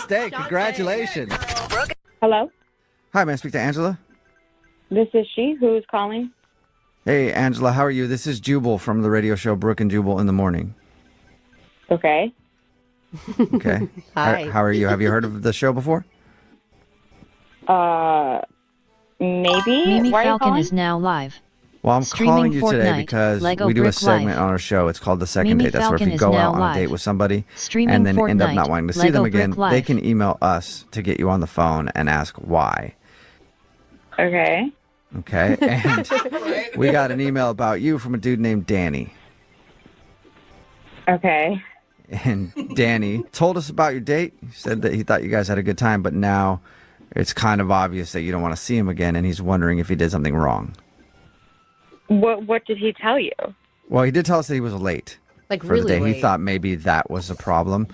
first date. Congratulations. Hello? Hi, may I speak to Angela? This is she. Who is calling? Hey, Angela, how are you? This is Jubal from the radio show Brooke and Jubal in the Morning. Okay. Okay. Hi. How are you? Have you heard of the show before? Maybe. Mimi Why are you Falcon calling? is now live. Well, I'm Streaming calling you today Fortnite, because Lego we do a Brick segment Live. on our show. It's called The Second Mimi Date. That's where if Falcon you is go now out on a live. date with somebody Streaming and then end up Fortnite, not wanting to see Lego them again, Brick Live. they can email us to get you on the phone and ask why. Okay. Okay? And we got an email about you from a dude named Danny. Okay. And Danny told us about your date. He said that he thought you guys had a good time, but now it's kind of obvious that you don't want to see him again, and he's wondering if he did something wrong. What did he tell you? Well, he did tell us that he was late Like for really the day. late. He thought maybe that was a problem.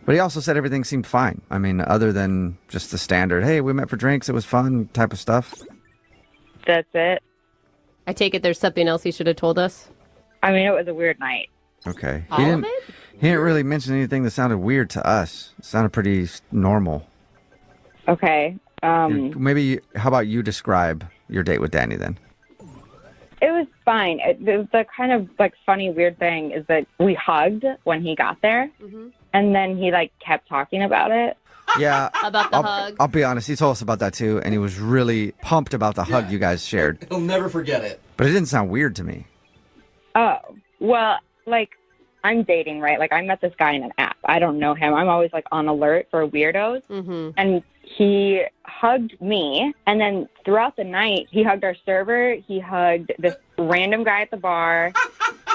But he also said everything seemed fine. I mean, other than just the standard, hey, we met for drinks, it was fun type of stuff. That's it. I take it there's something else he should have told us. I mean, it was a weird night. Okay. All of it? He didn't really mention anything that sounded weird to us. It sounded pretty normal. Okay. Maybe, how about you describe your date with Danny then? It was fine. The kind of like funny, weird thing is that we hugged when he got there, and then he like kept talking about it. Yeah. About the hug? I'll be honest, he told us about that too, and he was really pumped about the hug you guys shared. He'll never forget it. But it didn't sound weird to me. Oh, well, like I'm dating, right? Like I met this guy in an app. I don't know him. I'm always like on alert for weirdos. And he hugged me. And then throughout the night, he hugged our server. He hugged this random guy at the bar.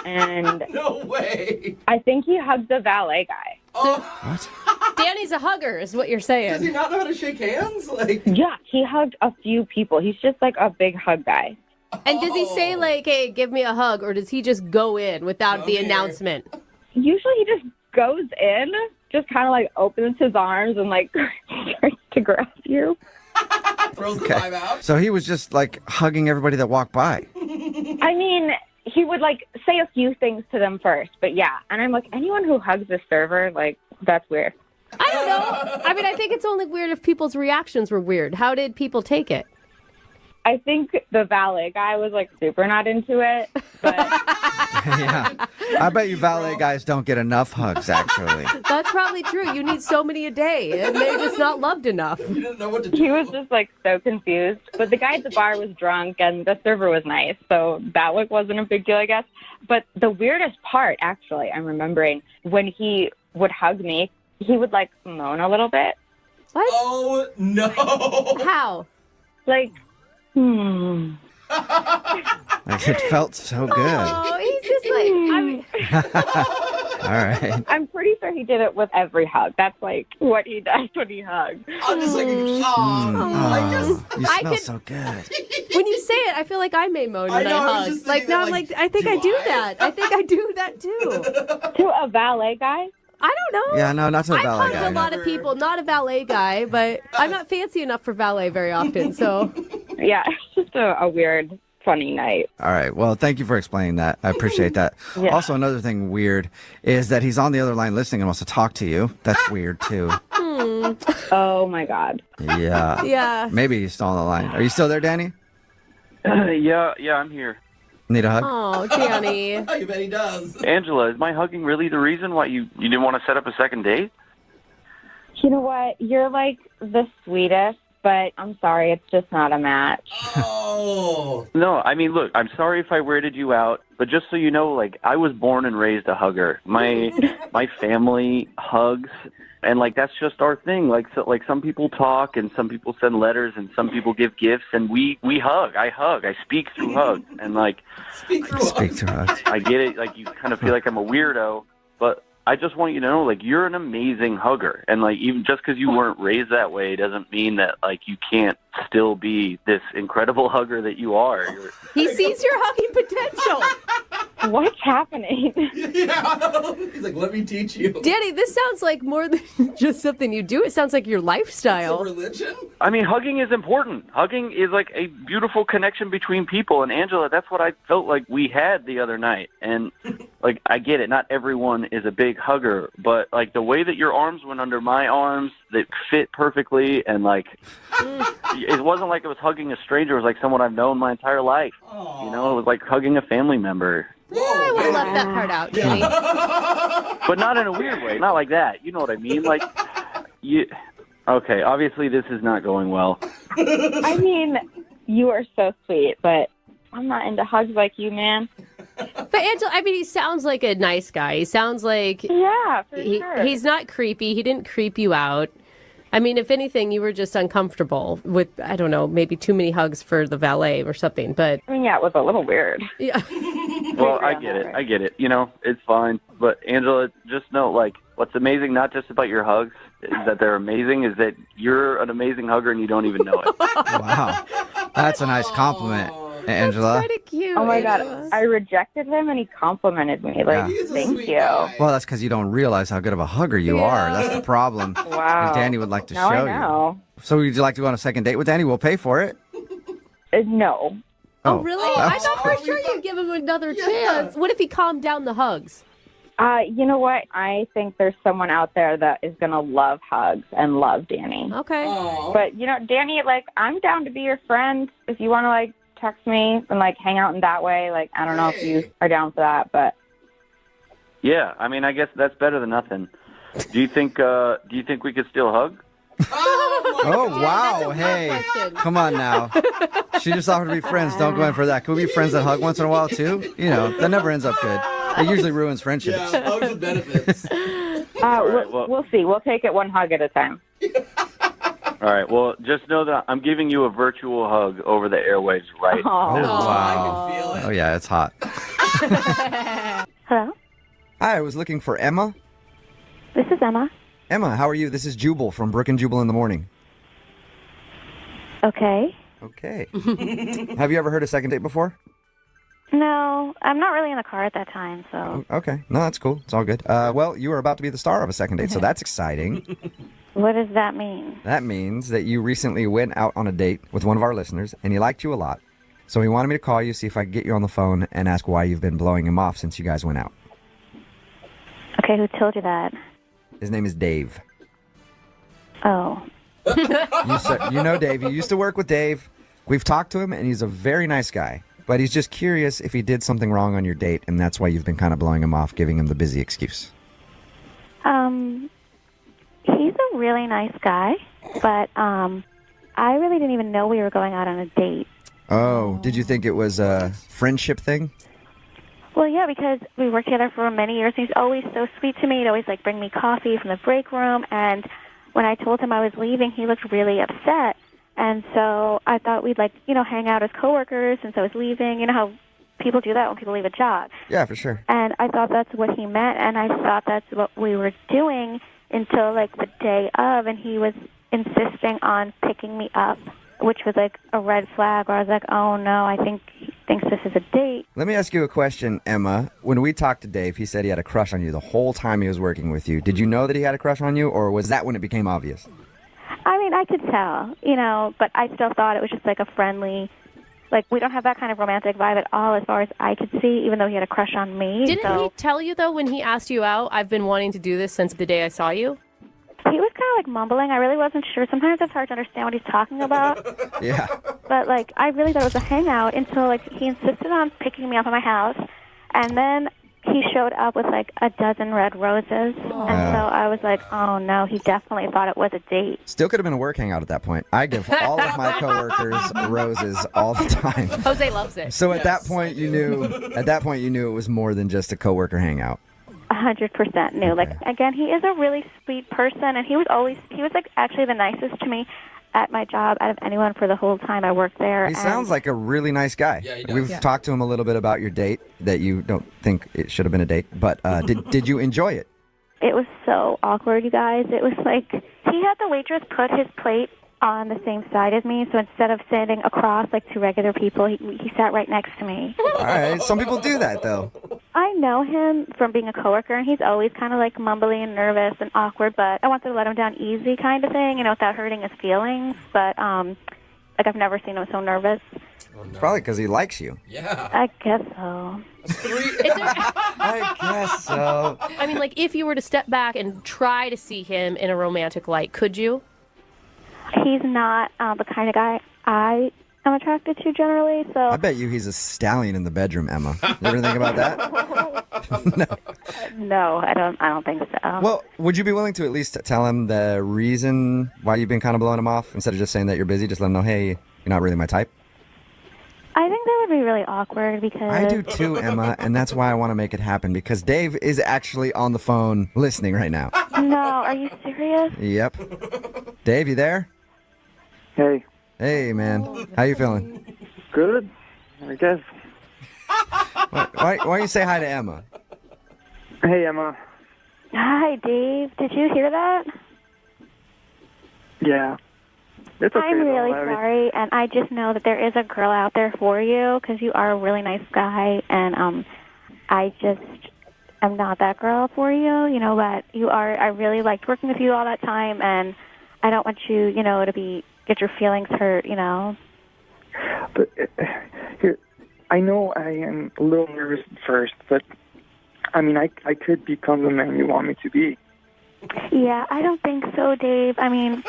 And No way. I think he hugged the valet guy. What? Danny's a hugger, is what you're Does saying. he not know how to shake hands? Like, Yeah, he hugged a few people. He's just like a big hug guy. And does he say, like, hey, give me a hug, or does he just go in without the Okay. announcement? Usually he just goes in, just kind of like opens his arms and like starts to grab you. throws the vibe out. So he was just like hugging everybody that walked by. I mean, he would like say a few things to them first, but yeah. And I'm like, anyone who hugs the server, like, that's weird. I don't know. I mean, I think it's only weird if people's reactions were weird. How did people take it? I think the valet guy was like super not into it, but Yeah. I bet you valet guys don't get enough hugs, actually. That's probably true. You need so many a day, and they're just not loved enough. He didn't know what to do. he was just like so confused. But the guy at the bar was drunk and the server was nice, so that like wasn't a big deal, I guess. But the weirdest part, actually, I'm remembering when he would hug me, he would like moan a little bit, What? Oh, no. How? like, Like, it felt so good. Oh, he's just like, I mean, All right. I'm pretty sure he did it with every hug. That's like what he does when he hugs. I'm just like, I guess. You I smell could- so good. when you say it, I feel like I may moan when I know, I I was hug. just Like, thinking now that, I'm like, like, I think do I do I? that. I think I do that too. To a valet guy? I don't know. Yeah, no, not to the I've valet hugged guy. a lot of people, not a valet guy, but I'm not fancy enough for valet very often, so. Yeah, it's just a weird, funny night. All right. Well, thank you for explaining that. I appreciate that. Yeah. Also, another thing weird is that he's on the other line listening and wants to talk to you. That's weird, too. Oh my God. Yeah. Yeah. Maybe he's still on the line. Are you still there, Danny? Yeah, I'm here. Need a hug? Oh, Danny. I bet he does. Angela, is my hugging really the reason why you didn't want to set up a second date? You know what? You're like the sweetest, but I'm sorry, it's just not a match. Oh. No, I mean, look, I'm sorry if I weirded you out, but just so you know, like, I was born and raised a hugger. My family hugs, and like that's just our thing. Like, so, like some people talk, and some people send letters, and some people give gifts, and we hug. I hug. I speak through hugs, and like Speak through Speak us. to us. I get it. Like, you kind of feel like I'm a weirdo, but I just want you to know, like, you're an amazing hugger. And, like, even just because you weren't raised that way doesn't mean that, like, you can't still be this incredible hugger that you are. He sees your hugging potential. What's happening? Yeah. He's like, let me teach you. Danny, this sounds like more than just something you do. It sounds like your It's a lifestyle. religion? I mean, hugging is important. Hugging is, like, a beautiful connection between people. And, Angela, that's what I felt like we had the other night. And, like, I get it. Not everyone is a big hugger. But, like, the way that your arms went under my arms that fit perfectly, and like it wasn't like it was hugging a stranger. It was like someone I've known my entire life. Aww. You know, it was like hugging a family member. I would have left that part out, Danny. But not in a weird way. Not like that. You know what I mean? Like, okay, obviously this is not going well. I mean, you are so sweet, but I'm not into hugs like you, man. But Angela, I mean, he sounds like a nice guy. He sounds like Yeah, for sure. he's not creepy. He didn't creep you out. I mean, if anything, you were just uncomfortable with, I don't know, maybe too many hugs for the valet or something. But I mean, yeah, it was a little weird. yeah. Well, I get it. I get it. You know, it's fine. But Angela, just know, like, what's amazing not just about your hugs is that they're amazing, is that you're an amazing hugger and you don't even know it. Wow. That's a nice compliment, Angela. Kind of cute. Oh my God, Angela. I rejected him and he complimented me. Like, He's a thank sweet you. guy. Well, that's because you don't realize how good of a hugger you are. That's the problem. Wow. Danny would like to Now show I know. you. So would you like to go on a second date with Danny? We'll pay for it. No. Oh, really? Oh. I thought for sure you'd give him another chance. What if he calmed down the hugs? You know what? I think there's someone out there that is going to love hugs and love Danny. Okay. Aw. But, you know, Danny, like, I'm down to be your friend if you want to, like, text me and, like, hang out in that way. Like, I don't know if you are down for that, but. Yeah, I mean, I guess that's better than nothing. Do you think we could still hug? Oh, wow. That's a Hey, real question. come on now. She just offered to be friends. Don't go in for that. Can we be friends that hug once in a while, too? You know, that never ends up good. It usually ruins friendships. Yeah, hugs with benefits. right, well- We'll see. We'll take it one hug at a time. All right, well, just know that I'm giving you a virtual hug over the airwaves right Aw. Oh, now. wow. I can feel it. Oh, yeah, it's hot. Hello, Hi, I was looking for Emma. this is Emma. Emma, how are you? This is Jubal from Brook and Jubal in the Morning. Okay. Okay. Have you ever heard a second date before? No, I'm not really in the car at that time, so. Okay. No, that's cool. It's all good. Well, you are about to be the star of a second date, so that's exciting. What does that mean? That means that you recently went out on a date with one of our listeners, and he liked you a lot. So he wanted me to call you, see if I could get you on the phone, and ask why you've been blowing him off since you guys went out. Okay, who told you that? His name is Dave. Oh. You know Dave. You used to work with Dave. We've talked to him, and he's a very nice guy. But he's just curious if he did something wrong on your date, and that's why you've been kind of blowing him off, giving him the busy excuse. He's a really nice guy, but, I really didn't even know we were going out on a date. Oh, did you think it was a friendship thing? Well, yeah, because we worked together for many years. He's always so sweet to me. He'd always, like, bring me coffee from the break room, and when I told him I was leaving, he looked really upset. And so I thought we'd, like, you know, hang out as coworkers since I was leaving. You know how people do that when people leave a job. Yeah, for sure. And I thought that's what he meant, and I thought that's what we were doing until, like, the day of, and he was insisting on picking me up, which was, like, a red flag where I was like, oh, no, I think he thinks this is a date. Let me ask you a question, Emma. When we talked to Dave, he said he had a crush on you the whole time he was working with you. Did you know that he had a crush on you, or was that when it became obvious? I mean, I could tell, you know, but I still thought it was just, like, a friendly, like, we don't have that kind of romantic vibe at all as far as I could see, even though he had a crush on me. Didn't so he tell you, though, when he asked you out, I've been wanting to do this since the day I saw you? He was kind of, like, mumbling. I really wasn't sure. Sometimes it's hard to understand what he's talking about. Yeah. But, like, I really thought it was a hangout until, like, he insisted on picking me up at my house. And then he showed up with, like, a dozen red roses. And so I was like, oh, no, he definitely thought it was a date. Still could have been a work hangout at that point. I give all of my coworkers roses all the time. Jose loves it. So at that point, you knew it was more than just a coworker hangout. 100% knew. Like, again, he is a really sweet person, and he was, like, actually the nicest to me at my job out of anyone for the whole time I worked there. He sounds like a really nice guy. Yeah, he does. We've talked to him a little bit about your date, that you don't think it should have been a date, but did you enjoy it? It was so awkward, you guys. It was like he had the waitress put his plate on the same side as me, so instead of sitting across like two regular people, he sat right next to me. All right, some people do that, though. I know him from being a coworker, and he's always kind of like mumbly and nervous and awkward, but I wanted to let him down easy kind of thing, you know, without hurting his feelings. But Like, I've never seen him so nervous. It's probably because he likes you. Yeah. I guess so. I guess so. I mean, like, if you were to step back and try to see him in a romantic light, could you? He's not the kind of guy I am attracted to generally, so... I bet you he's a stallion in the bedroom, Emma. You ever think about that? No, I don't think so. Well, would you be willing to at least tell him the reason why you've been kind of blowing him off instead of just saying that you're busy? Just let him know, hey, you're not really my type. I think that would be really awkward because... I do too, Emma, and that's why I want to make it happen because Dave is actually on the phone listening right now. No, are you serious? Yep. Dave, you there? Hey, Hey, man. How you feeling? good? I guess. Why don't you say hi to Emma? Hey, Emma. Hi, Dave. Did you hear that? Yeah. It's okay. I'm really though. I mean, sorry, and I just know that there is a girl out there for you because you are a really nice guy, and I just am not that girl for you, but you are. I really liked working with you all that time, and I don't want you, to get your feelings hurt, But here, I know I am a little nervous at first, but I mean, I could become the man you want me to be. Yeah, I don't think so, Dave. I mean,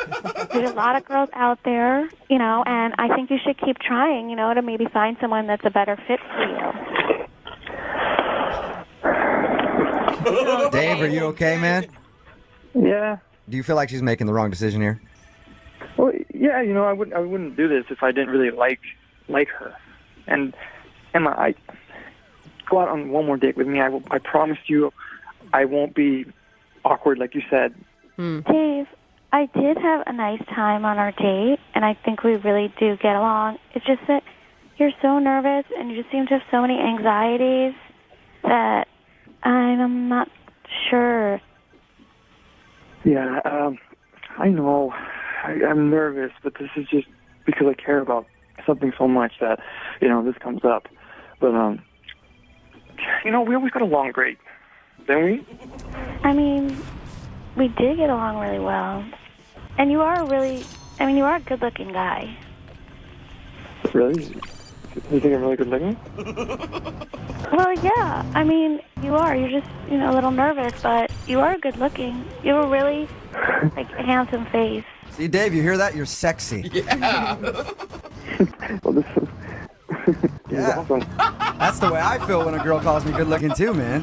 there's a lot of girls out there, and I think you should keep trying, to maybe find someone that's a better fit for you. Dave, are you okay, man? Yeah. Do you feel like she's making the wrong decision here? Well, yeah. I wouldn't do this if I didn't really like her. And Emma, I go out on one more date with me. I promise you, I won't be awkward like you said. Dave, I did have a nice time on our date, and I think we really do get along. It's just that you're so nervous, and you just seem to have so many anxieties that I'm not sure. Yeah, I know. I'm nervous, but this is just because I care about something so much that, this comes up. But, we always got along great, didn't we? I mean, we did get along really well. And you are a good-looking guy. Really? You think I'm really good looking? Well, yeah. I mean, you are. You're just, a little nervous, but you are good looking. You have a really, a handsome face. See, Dave, you hear that? You're sexy. Yeah. Well, this is Yeah. awesome. That's the way I feel when a girl calls me good looking too, man.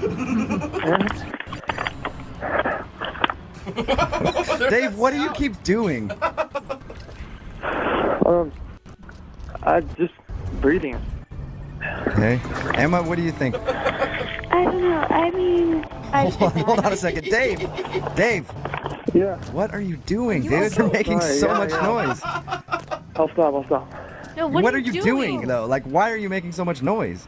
Dave, what do you keep doing? I just breathing. Okay. Emma, what do you think? I don't know. I mean, Hold on a second. Dave! Dave! Yeah. What are you doing, dude? You're making sorry. so Yeah, much yeah. noise. I'll stop. No, What are you doing, though? Like, why are you making so much noise?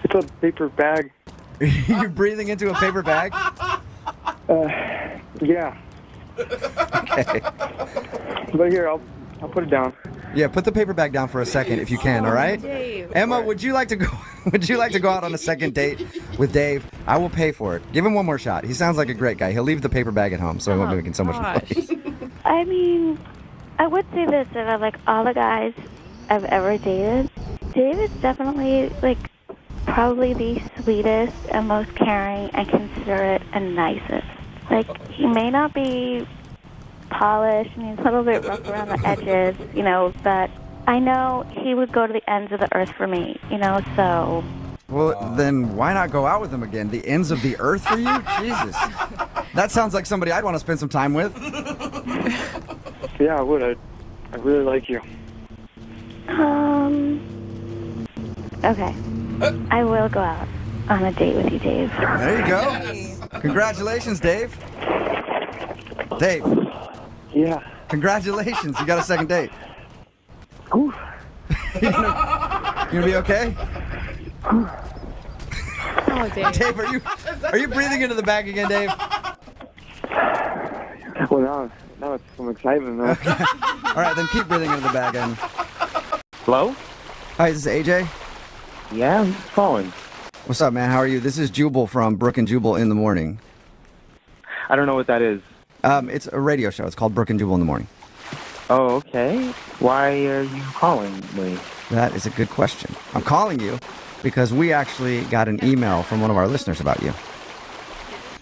It's a paper bag. You're breathing into a paper bag? Yeah. Okay. But here, I'll put it down. Yeah, put the paper bag down for a second if you can, all right? Dave. Emma, would you like to go out on a second date with Dave? I will pay for it. Give him one more shot. He sounds like a great guy. He'll leave the paper bag at home so he won't be making so much noise. I mean, I would say this, that of, all the guys I've ever dated, Dave is definitely, probably the sweetest and most caring and considerate and nicest. He may not be polished and he's a little bit rough around the edges, but I know he would go to the ends of the earth for me, so... Well, then why not go out with him again? The ends of the earth for you? Jesus. That sounds like somebody I'd want to spend some time with. Yeah, I would. I really like you. Okay. I will go out on a date with you, Dave. There you go. Congratulations, Dave. Dave, Yeah. congratulations. You got a second date. Ooh. You gonna be okay? Oh, Dave. Dave, are you breathing into the bag again, Dave? Well, now it's some excitement, though. All right, then keep breathing into the bag. And Hello? hi, is this AJ? Yeah, I'm calling. What's up, man? How are you? This is Jubal from Brook and Jubal in the Morning. I don't know what that is. It's a radio show. It's called Brook and Jubal in the Morning. Oh, okay. Why are you calling me? That is a good question. I'm calling you because we actually got an email from one of our listeners about you.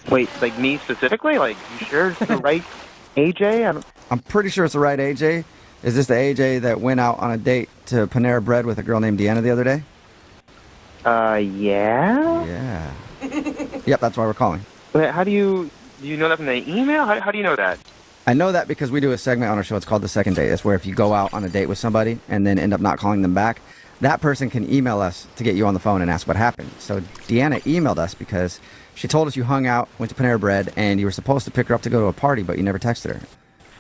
Wait, like me specifically? Like, you sure it's the right AJ? I'm pretty sure it's the right AJ. Is this the AJ that went out on a date to Panera Bread with a girl named Deanna the other day? Yeah? Yeah. Yep, that's why we're calling. Wait, do you know that from the email? How do you know that? I know that because we do a segment on our show. It's called The Second Date. It's where if you go out on a date with somebody and then end up not calling them back, that person can email us to get you on the phone and ask what happened. So Deanna emailed us because she told us you hung out, went to Panera Bread, and you were supposed to pick her up to go to a party, but you never texted her.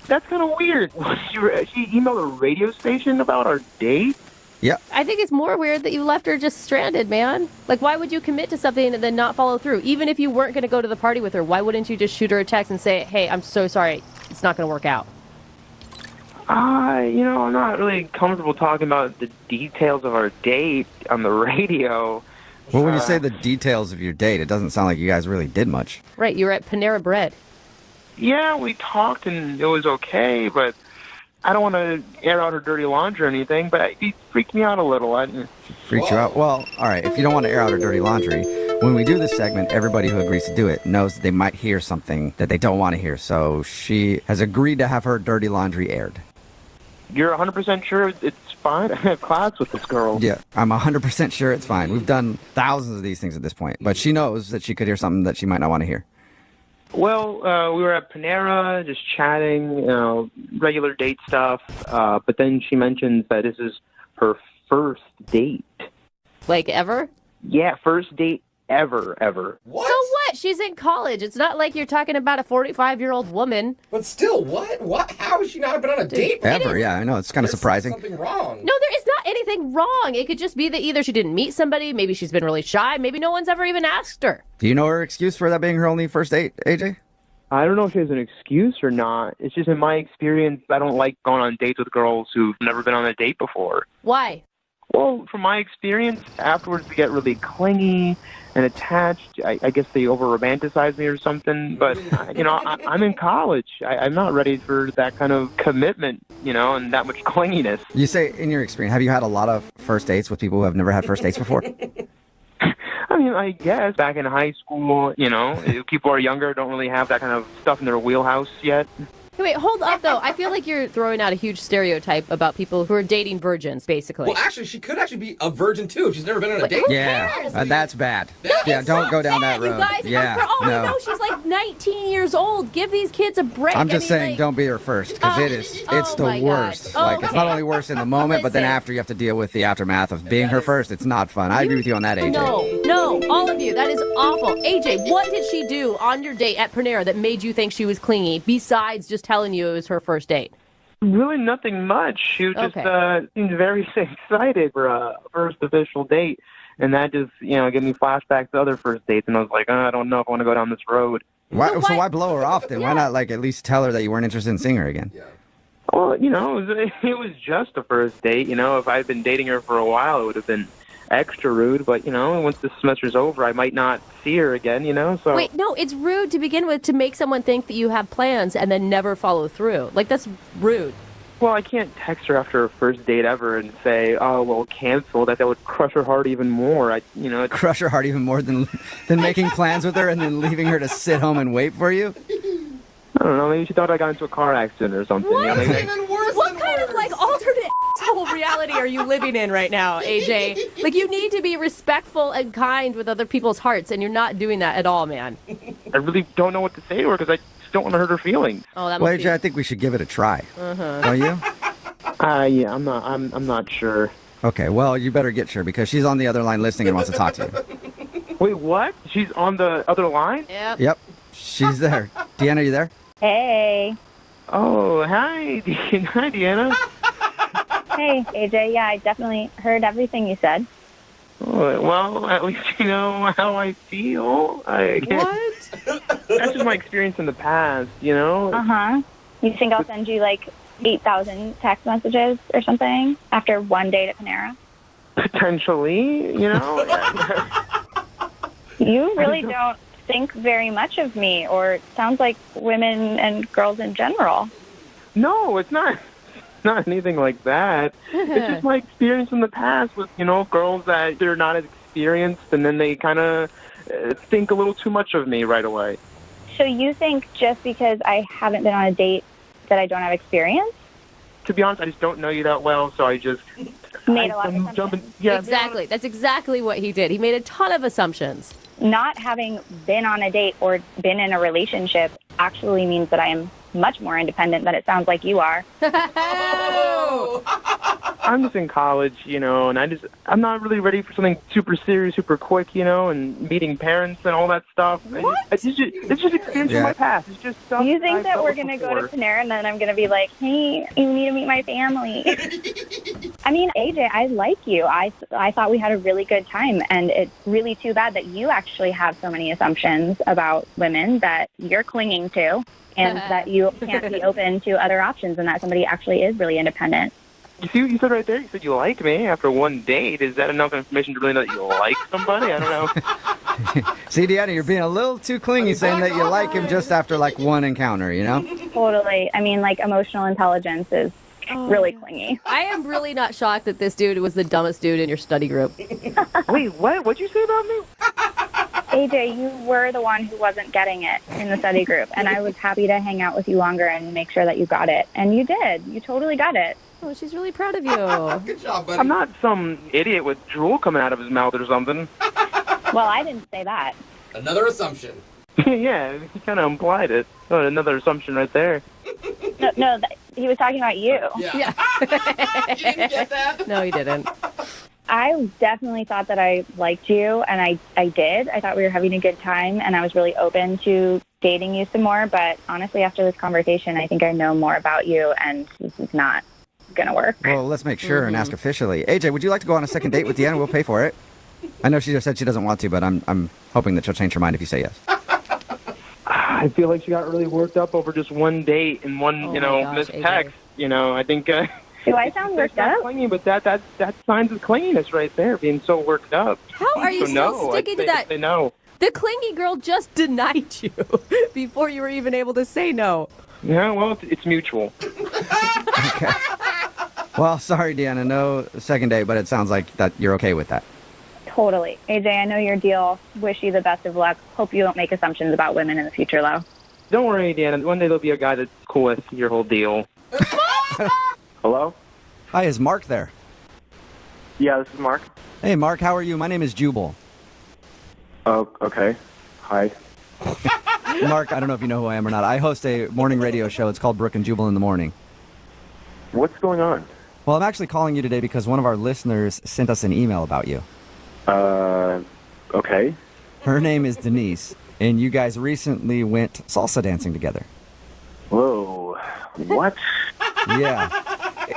That's kind of weird. She emailed a radio station about our date? Yep. I think it's more weird that you left her just stranded, man. Like, why would you commit to something and then not follow through? Even if you weren't going to go to the party with her, why wouldn't you just shoot her a text and say, hey, I'm so sorry, it's not going to work out? I'm not really comfortable talking about the details of our date on the radio. Well, when you say the details of your date, it doesn't sound like you guys really did much. Right, you were at Panera Bread. Yeah, we talked and it was okay, but I don't want to air out her dirty laundry or anything, but it freaked me out a little. Freaked you out? Well, all right, if you don't want to air out her dirty laundry, when we do this segment, everybody who agrees to do it knows that they might hear something that they don't want to hear. So she has agreed to have her dirty laundry aired. You're 100% sure it's fine? I have class with this girl. Yeah, I'm 100% sure it's fine. We've done thousands of these things at this point, but she knows that she could hear something that she might not want to hear. Well, we were at Panera, just chatting, regular date stuff, but then she mentions that this is her first date. Like, ever? Yeah, first date ever. What? So what? She's in college. It's not like you're talking about a 45-year-old woman. But still, what? What? How has she not been on a date? Ever, yeah, I know. It's kind of surprising. Something wrong. No, there is not anything wrong. It could just be that either she didn't meet somebody, maybe she's been really shy, maybe no one's ever even asked her. Do you know her excuse for that being her only first date, AJ? I don't know if she has an excuse or not. It's just in my experience, I don't like going on dates with girls who've never been on a date before. Why? Well, from my experience, afterwards they get really clingy and attached. I guess they over-romanticize me or something. But, I'm in college. I'm not ready for that kind of commitment, and that much clinginess. You say, in your experience, have you had a lot of first dates with people who have never had first dates before? I mean, I guess back in high school, people are younger, don't really have that kind of stuff in their wheelhouse yet. Hey, wait, hold up, though. I feel like you're throwing out a huge stereotype about people who are dating virgins, basically. Well, actually, she could actually be a virgin, too, if she's never been on a date. Yeah, that's bad. Yeah, don't go down that road. You guys, yeah, for all we no. know, she's like 19 years old. Give these kids a break. I'm just saying, like, don't be her first, because it's oh the my God. worst. Like, it's not only worse in the moment, but then Listen. after you have to deal with the aftermath of being her first. It's not fun. I agree with you on that, AJ. No, all of you. That is awful. AJ, what did she do on your date at Panera that made you think she was clingy, besides just telling you it was her first date? Really nothing much. She was just seemed very excited for a first official date. And that just, gave me flashbacks to other first dates. And I was like, I don't know if I want to go down this road. So why blow her off then? Why not, at least tell her that you weren't interested in seeing her again? Yeah. Well, it was just a first date. If I had been dating her for a while, it would have been extra rude. But, once the semester's over, I might not see her again, so... Wait, no, it's rude to begin with to make someone think that you have plans and then never follow through. Like, that's rude. Well, I can't text her after a first date ever and say, oh, well, cancel. That would crush her heart even more. Crush her heart even more than making plans with her and then leaving her to sit home and wait for you? I don't know. Maybe she thought I got into a car accident or something. What? It's even worse What than kind of, alternate asshole reality are you living in right now, AJ? You need to be respectful and kind with other people's hearts, and you're not doing that at all, man. I really don't know what to say to her because I just don't want to hurt her feelings. Oh, that Well, must AJ, I think we should give it a try. Don't you? Yeah, I'm not sure. Okay, well, you better get sure because she's on the other line listening and wants to talk to you. Wait, what? She's on the other line? Yep, she's there. Deanna, are you there? Hey. Oh, hi, hi, Deanna. Hey, AJ. Yeah, I definitely heard everything you said. Oh, well, at least you know how I feel. What? That's just my experience in the past, Uh-huh. You think I'll send you, 8,000 text messages or something after one date at Panera? Potentially, You really don't think very much of me, or it sounds like women and girls in general. No, it's not not anything like that. It's just my experience in the past with, girls that they're not as experienced, and then they kind of think a little too much of me right away. So you think just because I haven't been on a date that I don't have experience? To be honest, I just don't know you that well, so I just Made a lot of assumptions. Yeah, Exactly. That's exactly what he did. He made a ton of assumptions. Not having been on a date or been in a relationship actually means that I am much more independent than it sounds like you are. I'm just in college, and I'm not really ready for something super serious, super quick, and meeting parents and all that stuff. What? It's just experience from my past. It's just stuff. Do you think I've that dealt we're with going to before. go to Panera and then I'm going to be like, hey, you need to meet my family? I mean, AJ, I like you. I thought we had a really good time, and it's really too bad that you actually have so many assumptions about women that you're clinging to, and that you can't be open to other options, and that somebody actually is really independent. You see what you said right there? You said you like me after one date. Is that enough information to really know that you like somebody? I don't know. See, Deanna, you're being a little too clingy saying that you like him just after, like, one encounter, Totally. I mean, like, emotional intelligence is really clingy. I am really not shocked that this dude was the dumbest dude in your study group. Wait, what? What'd you say about me? AJ, you were the one who wasn't getting it in the study group, and I was happy to hang out with you longer and make sure that you got it. And you did. You totally got it. Oh, she's really proud of you. Good job, buddy. I'm not some idiot with drool coming out of his mouth or something. Well, I didn't say that. Another assumption. Yeah, he kind of implied it. Oh, another assumption right there. No, he was talking about you. Yeah. You didn't get that? No, he didn't. I definitely thought that I liked you, and I did. I thought we were having a good time, and I was really open to dating you some more. But honestly, after this conversation, I think I know more about you, and this is not going to work. Well, let's make sure and ask officially. AJ, would you like to go on a second date with Deanna? We'll pay for it. I know she just said she doesn't want to, but I'm hoping that she'll change her mind if you say yes. I feel like she got really worked up over just one date and one, Oh my gosh, missed AJ. text. I think Do I sound worked that's not up? clingy, but that signs of clinginess right there, being so worked up. How are you So still no, sticking to I'd that? say no. The clingy girl just denied you before you were even able to say no. Yeah, well, it's mutual. Okay. Well, sorry, Deanna, no second date, but it sounds like that you're okay with that. Totally. AJ, I know your deal. Wish you the best of luck. Hope you don't make assumptions about women in the future, though. Don't worry, Deanna. One day there'll be a guy that's cool with your whole deal. Hello? Hi, is Mark there? Yeah, this is Mark. Hey, Mark, how are you? My name is Jubal. Oh, okay. Hi. Mark, I don't know if you know who I am or not. I host a morning radio show. It's called Brooke and Jubal in the Morning. What's going on? Well, I'm actually calling you today because one of our listeners sent us an email about you. Okay. Her name is Denise, and you guys recently went salsa dancing together. Whoa. What? Yeah.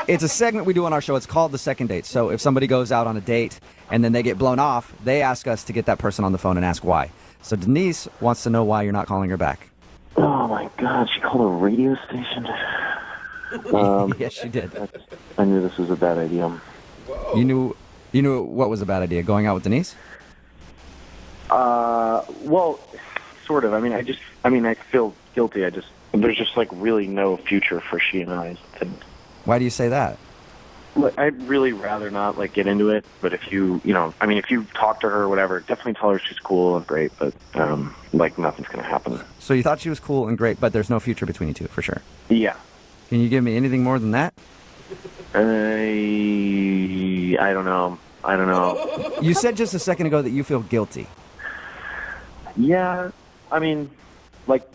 It's a segment we do on our show. It's called The Second Date. So if somebody goes out on a date and then they get blown off, they ask us to get that person on the phone and ask why. So Denise wants to know why you're not calling her back. Oh, my God. She called a radio station? Yes, she did. I knew this was a bad idea. You knew what was a bad idea, going out with Denise? Well, sort of. I feel guilty. There's just, like, really no future for she and I. Why do you say that? Look, I'd really rather not, like, get into it, but if you talk to her or whatever, definitely tell her she's cool and great, but, like, nothing's going to happen. So you thought she was cool and great, but there's no future between you two, for sure. Yeah. Can you give me anything more than that? I don't know. You said just a second ago that you feel guilty. Yeah, like,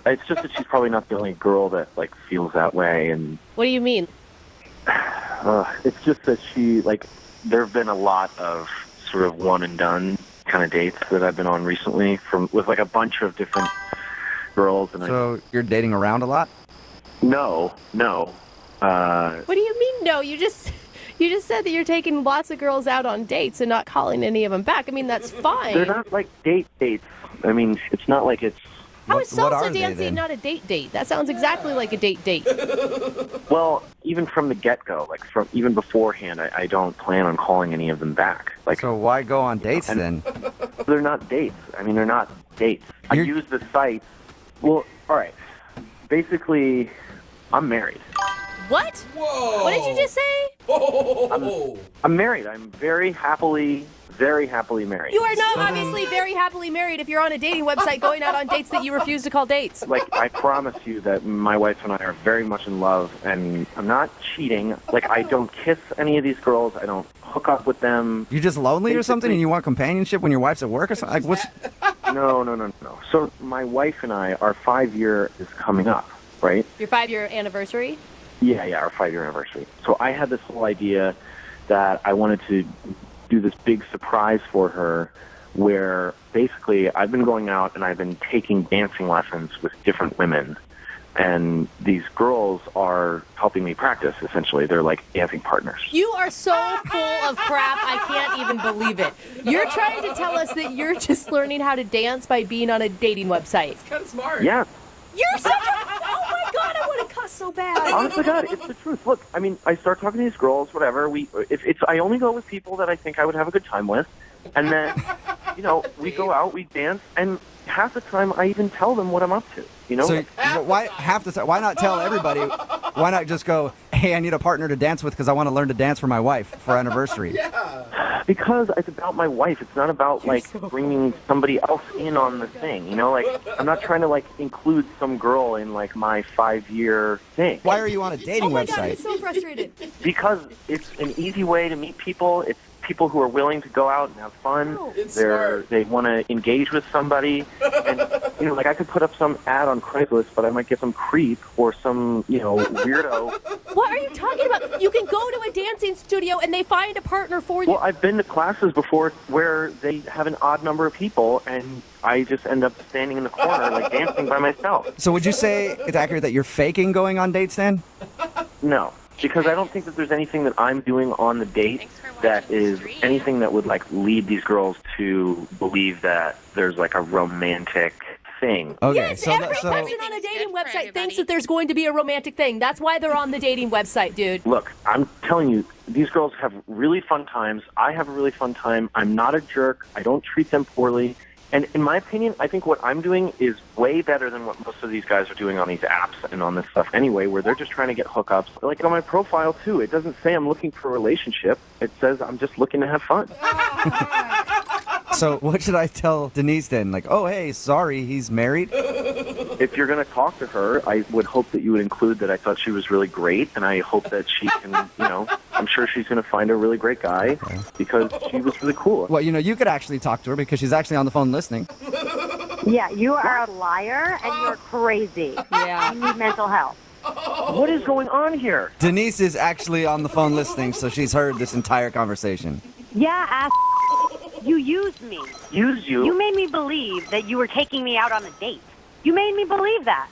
it's just that she's probably not the only girl that, like, feels that way, and What do you mean? it's just that she, like, there have been a lot of sort of one-and-done kind of dates that I've been on recently with, like, a bunch of different girls. And So you're dating around a lot? No. What do you mean no? You just said that you're taking lots of girls out on dates and not calling any of them back. I mean, that's fine. They're not, like, dates. It's not like it's... How is What are salsa they, dancing then? not a date? That sounds exactly like a date. Well, even from the get-go, like, even beforehand, I don't plan on calling any of them back. Like, So why go on dates then? they're not dates. They're not dates. I You're- use the site. Well, all right. Basically, I'm married. What? Whoa. What did you just say? Oh. I'm married. I'm very happily married. You are not obviously very happily married if you're on a dating website going out on dates that you refuse to call dates. Like, I promise you that my wife and I are very much in love, and I'm not cheating. Like, I don't kiss any of these girls. I don't hook up with them. You're just lonely or something, and you want companionship when your wife's at work or something? Like, what's... No. So my wife and I, our 5-year is coming up, right? Your 5-year anniversary? Yeah, our 5-year anniversary. So I had this whole idea that I wanted to do this big surprise for her where basically I've been going out and I've been taking dancing lessons with different women. And these girls are helping me practice, essentially. They're like dancing partners. You are so full of crap, I can't even believe it. You're trying to tell us that you're just learning how to dance by being on a dating website. It's kind of smart. Yeah. You're such a... Oh my God, I want to cuss so bad. Honest to God, it's the truth. Look, I mean, I start talking to these girls, whatever. I only go with people that I think I would have a good time with. And then, we go out, we dance, and half the time I even tell them what I'm up to. So why why not tell everybody? Why not just go, hey, I need a partner to dance with because I want to learn to dance for my wife for our anniversary? Yeah. Because it's about my wife. It's not about bringing somebody else in on the thing. I'm not trying to include some girl in my 5-year thing. Why are you on a dating Oh my website? God, I'm so frustrated. Because it's an easy way to meet people. It's people who are willing to go out and have fun. It's smart. They want to engage with somebody. And, I could put up some ad on Craigslist, but I might get some creep or some, weirdo. What are you talking about? You can go to a dancing studio and they find a partner for you. Well, I've been to classes before where they have an odd number of people, and I just end up standing in the corner, dancing by myself. So would you say it's accurate that you're faking going on dates then? No, because I don't think that there's anything that I'm doing on the date that is anything that would lead these girls to believe that there's a romantic thing. Okay, Yes, every person on a dating website thinks that there's going to be a romantic thing. That's why they're on the dating website, dude. Look, I'm telling you, these girls have really fun times. I have a really fun time. I'm not a jerk. I don't treat them poorly. And in my opinion, I think what I'm doing is way better than what most of these guys are doing on these apps and on this stuff anyway, where they're just trying to get hookups. On my profile, too, it doesn't say I'm looking for a relationship. It says I'm just looking to have fun. So what should I tell Denise then? Oh, hey, sorry, he's married? If you're going to talk to her, I would hope that you would include that I thought she was really great, and I hope that she can, I'm sure she's going to find a really great guy because she was really cool. Well, you could actually talk to her because she's actually on the phone listening. Yeah, you are a liar and you're crazy. Yeah. You need mental health. What is going on here? Denise is actually on the phone listening, so she's heard this entire conversation. Yeah, ass. You used me. Used you? You made me believe that you were taking me out on a date. You made me believe that.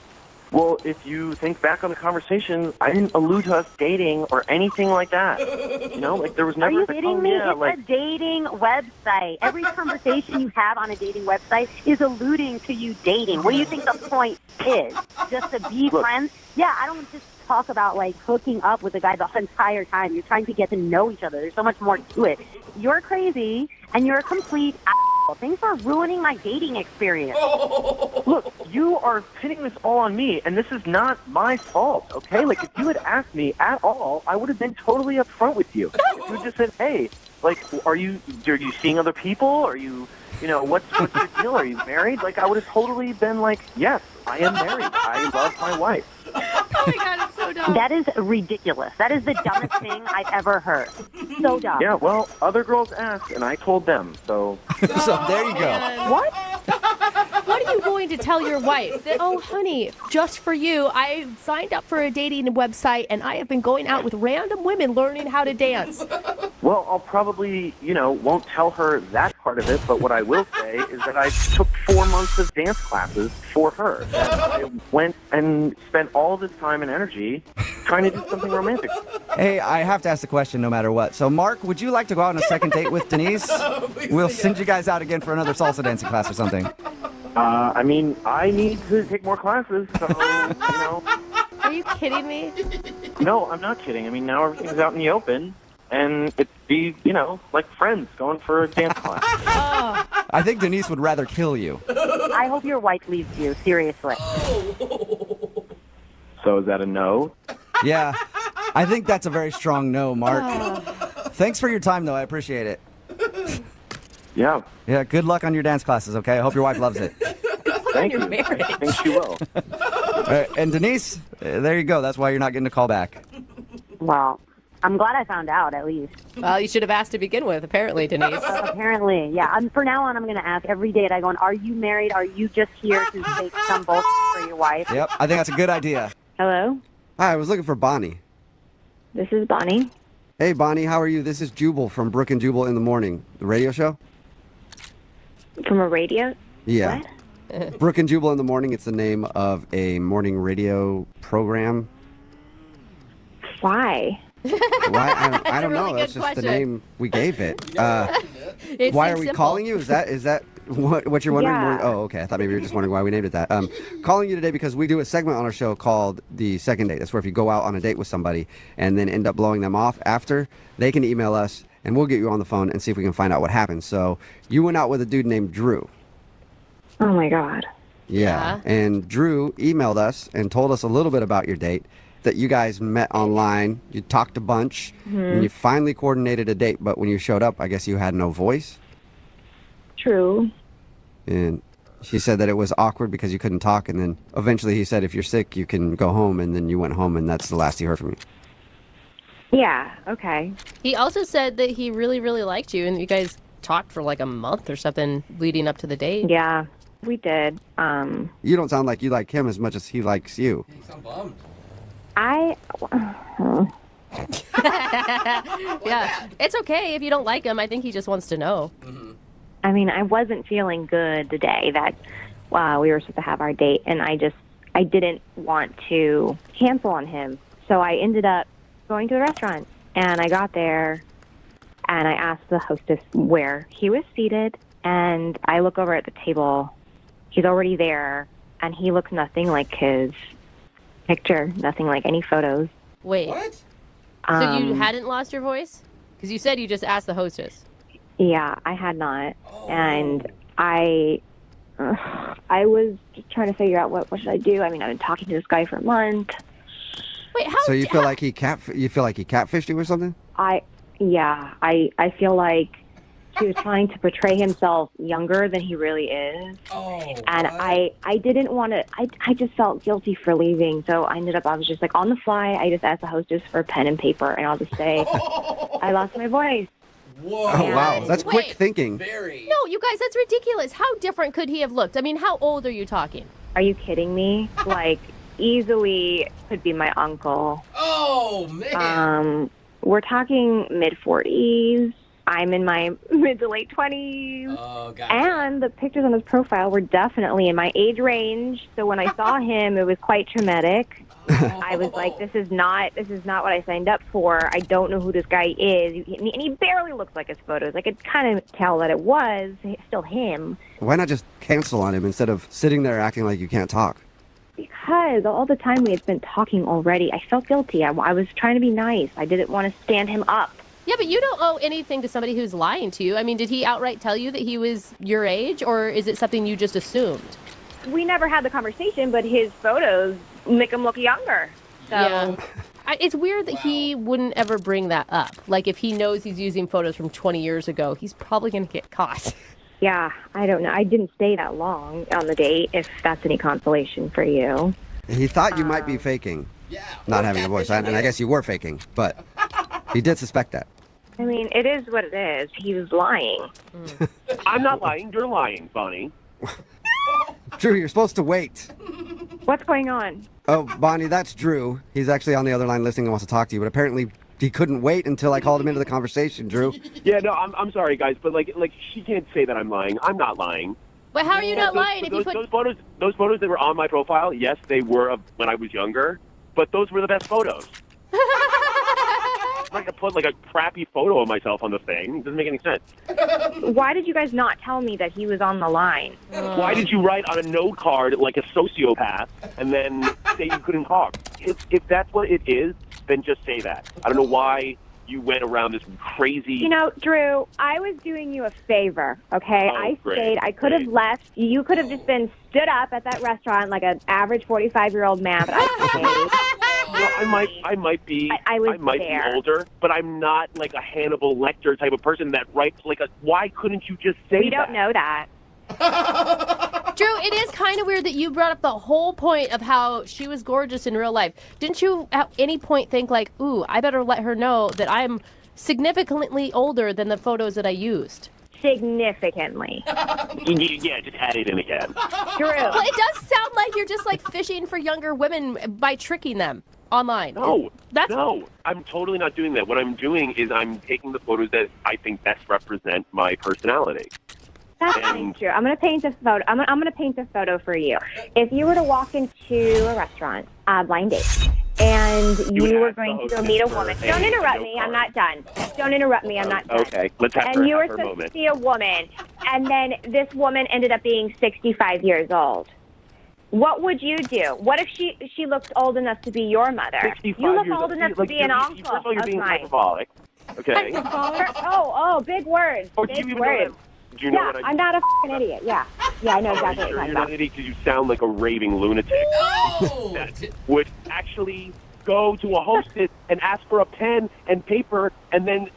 Well, if you think back on the conversation, I didn't allude to us dating or anything like that. There was Are never... you kidding me? It's a dating website. Every conversation you have on a dating website is alluding to you dating. What do you think the point is? Just to be friends? Yeah, I don't just talk about, hooking up with a guy the entire time. You're trying to get to know each other. There's so much more to it. You're crazy, and you're a complete asshole. Thanks for ruining my dating experience. Look, you are pinning this all on me, and this is not my fault, okay? If you had asked me at all, I would have been totally upfront with you. If you had just said, hey, are you seeing other people? Are you, what's your deal? Are you married? I would have totally been yes, I am married. I love my wife. Oh my God, it's so dumb. That is ridiculous. That is the dumbest thing I've ever heard. So dumb. Yeah, well, other girls asked, and I told them, so... So there you go. What? What are you going to tell your wife? That, oh, honey, just for you, I signed up for a dating website, and I have been going out with random women learning how to dance. Well, I'll probably, won't tell her that part of it, but what I will say is that I took 4 months of dance classes for her. And I went and spent all this time and energy trying to do something romantic. Hey, I have to ask the question no matter what. So, Mark, would you like to go out on a second date with Denise? We'll send you guys out again for another salsa dancing class or something. I need to take more classes, so, Are you kidding me? No, I'm not kidding. Now everything's out in the open, and it'd be, like friends going for a dance class. Oh. I think Denise would rather kill you. I hope your wife leaves you, seriously. So is that a no? Yeah, I think that's a very strong no, Mark. Thanks for your time, though. I appreciate it. Yeah. Yeah, good luck on your dance classes, okay? I hope your wife loves it. Thank you. I think she will. And Denise, there you go. That's why you're not getting a call back. Well, I'm glad I found out at least. Well, you should have asked to begin with, apparently, Denise. Apparently, yeah. For now on, I'm going to ask every date I go on, are you married? Are you just here to take some bullshit for your wife? Yep, I think that's a good idea. Hello, Hi, I was looking for Bonnie. this is Bonnie. Hey, Bonnie, how are you? This is Jubal from Brook and Jubal in the Morning, the radio show. From a radio? Yeah. What? Brook and Jubal in the Morning. It's the name of a morning radio program. Why? Why? I don't really know. That's good just the question. name we gave it. It Why seems are we simple. calling you? Is that what you're wondering? Yeah. Oh, okay. I thought maybe you were just wondering why we named it that. Calling you today because we do a segment on our show called The Second Date. That's where if you go out on a date with somebody and then end up blowing them off after, they can email us and we'll get you on the phone and see if we can find out what happened. So you went out with a dude named Drew. Oh my God. Yeah. And Drew emailed us and told us a little bit about your date, that you guys met online, you talked a bunch, and you finally coordinated a date, but when you showed up, I guess you had no voice. True. And she said that it was awkward because you couldn't talk, and then eventually he said, if you're sick, you can go home, and then you went home, and that's the last he heard from you. Yeah. Okay. He also said that he really, really liked you, and you guys talked for like a month or something leading up to the date. Yeah, we did. You don't sound like you like him as much as he likes you. You sound bummed. Yeah, it's okay if you don't like him. I think he just wants to know. I mean, I wasn't feeling good the day that we were supposed to have our date, and I didn't want to cancel on him. So I ended up going to the restaurant, and I got there, and I asked the hostess where he was seated, and I look over at the table. He's already there, and he looks nothing like his picture, nothing like any photos. Wait, What? so you hadn't lost your voice? Because you said you just asked the hostess. Yeah, I had not, and I was just trying to figure out what should I do. I mean, I've been talking to this guy for a month. Wait, how? So you feel like he catfished you or something? I feel like he was trying to portray himself younger than he really is. Oh. And what? I didn't want to, I just felt guilty for leaving. So I was just like on the fly. I just asked the hostess for a pen and paper, and I'll just say, I lost my voice. Whoa. Oh, wow. That's quick Wait. thinking. Very. No, you guys, that's ridiculous. How different could he have looked? I mean, how old are you talking? Are you kidding me? Like, easily could be my uncle. Oh, man. We're talking mid-40s. I'm in my mid to late 20s. Oh, gotcha. And the pictures on his profile were definitely in my age range. So when I saw him, it was quite traumatic. I was like, this is not what I signed up for. I don't know who this guy is. And he barely looks like his photos. I could kind of tell that it was still him. Why not just cancel on him instead of sitting there acting like you can't talk? Because all the time we had been talking already, I felt guilty. I was trying to be nice. I didn't want to stand him up. Yeah, but you don't owe anything to somebody who's lying to you. I mean, did he outright tell you that he was your age, or is it something you just assumed? We never had the conversation, but his photos make him look younger. So. Yeah. It's weird that he wouldn't ever bring that up. Like, if he knows he's using photos from 20 years ago, he's probably going to get caught. Yeah, I don't know. I didn't stay that long on the date, if that's any consolation for you. He thought you might be faking, Yeah. not Or having a voice. catfishing And I guess you were faking, but he did suspect that. I mean, it is what it is. He was lying. I'm not lying. You're lying, Bonnie. Drew, you're supposed to wait. What's going on? Oh, Bonnie, that's Drew. He's actually on the other line listening and wants to talk to you, but apparently he couldn't wait until I called him into the conversation, Drew. Yeah, no, I'm sorry, guys, but like she can't say that I'm lying. I'm not lying. But how are you not lying if you those, put... those photos that were on my profile, yes, they were of when I was younger, but those were the best photos. I'm not gonna put like a crappy photo of myself on the thing. It doesn't make any sense. Why did you guys not tell me that he was on the line? Why did you write on a note card like a sociopath and then say you couldn't talk? If that's what it is, then just say that. I don't know why you went around this crazy... You know, Drew, I was doing you a favor, okay? Oh, I great, stayed. I could have great. left. You could have just been stood up at that restaurant like an average 45-year-old man, but I stayed. I might be I was might there. be older, but I'm not like a Hannibal Lecter type of person that writes like a. Why couldn't you just say We that? don't know that. Drew, it is kind of weird that you brought up the whole point of how she was gorgeous in real life. Didn't you at any point think like, ooh, I better let her know that I'm significantly older than the photos that I used? Significantly. Yeah, just add it in again. Drew. Well, it does sound like you're just like fishing for younger women by tricking them online. No, I'm totally not doing that. What I'm doing is I'm taking the photos that I think best represent my personality. That's not true. I'm gonna paint a photo. I'm gonna paint a photo for you. If you were to walk into a restaurant, blind date, and you were going to go meet a woman. Don't interrupt me. I'm not done. Don't interrupt me. I'm not done. Okay, let's have And you were her supposed moment. to see a woman, and then this woman ended up being 65 years old. What would you do? What if she looked old enough to be your mother? 65 You look years old enough to be an uncle First of all, you're of being mine. hyperbolic. Okay. Oh, big words. Oh, do you Big even know words. that? Do you know Yeah, what I I'm not a f***ing idiot. Yeah, I know exactly Are what you you're sure talking you're not about. an idiot? Because you sound like a raving lunatic. That would actually go to a hostess and ask for a pen and paper and then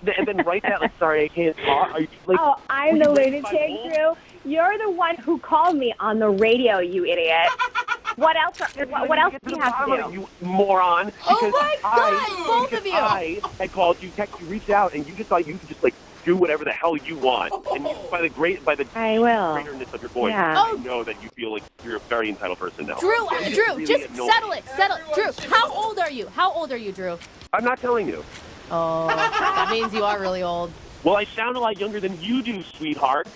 write that. Like, sorry, I can't talk. Are you, like, Oh, I'm were the you raised by lunatic, wolves? Drew. You're the one who called me on the radio, you idiot. What else? What else do you have to do? You moron. Because my God, both of you. I had called you, texted you, reached out, and you just thought you could just like do whatever the hell you want. And by the I will. greaterness of your voice, Yeah. I know that you feel like you're a very entitled person now. Drew, It's Drew, really just annoying. settle it. Drew, how old are you? How old are you, Drew? I'm not telling you. Oh, that means you are really old. Well, I sound a lot younger than you do, sweetheart.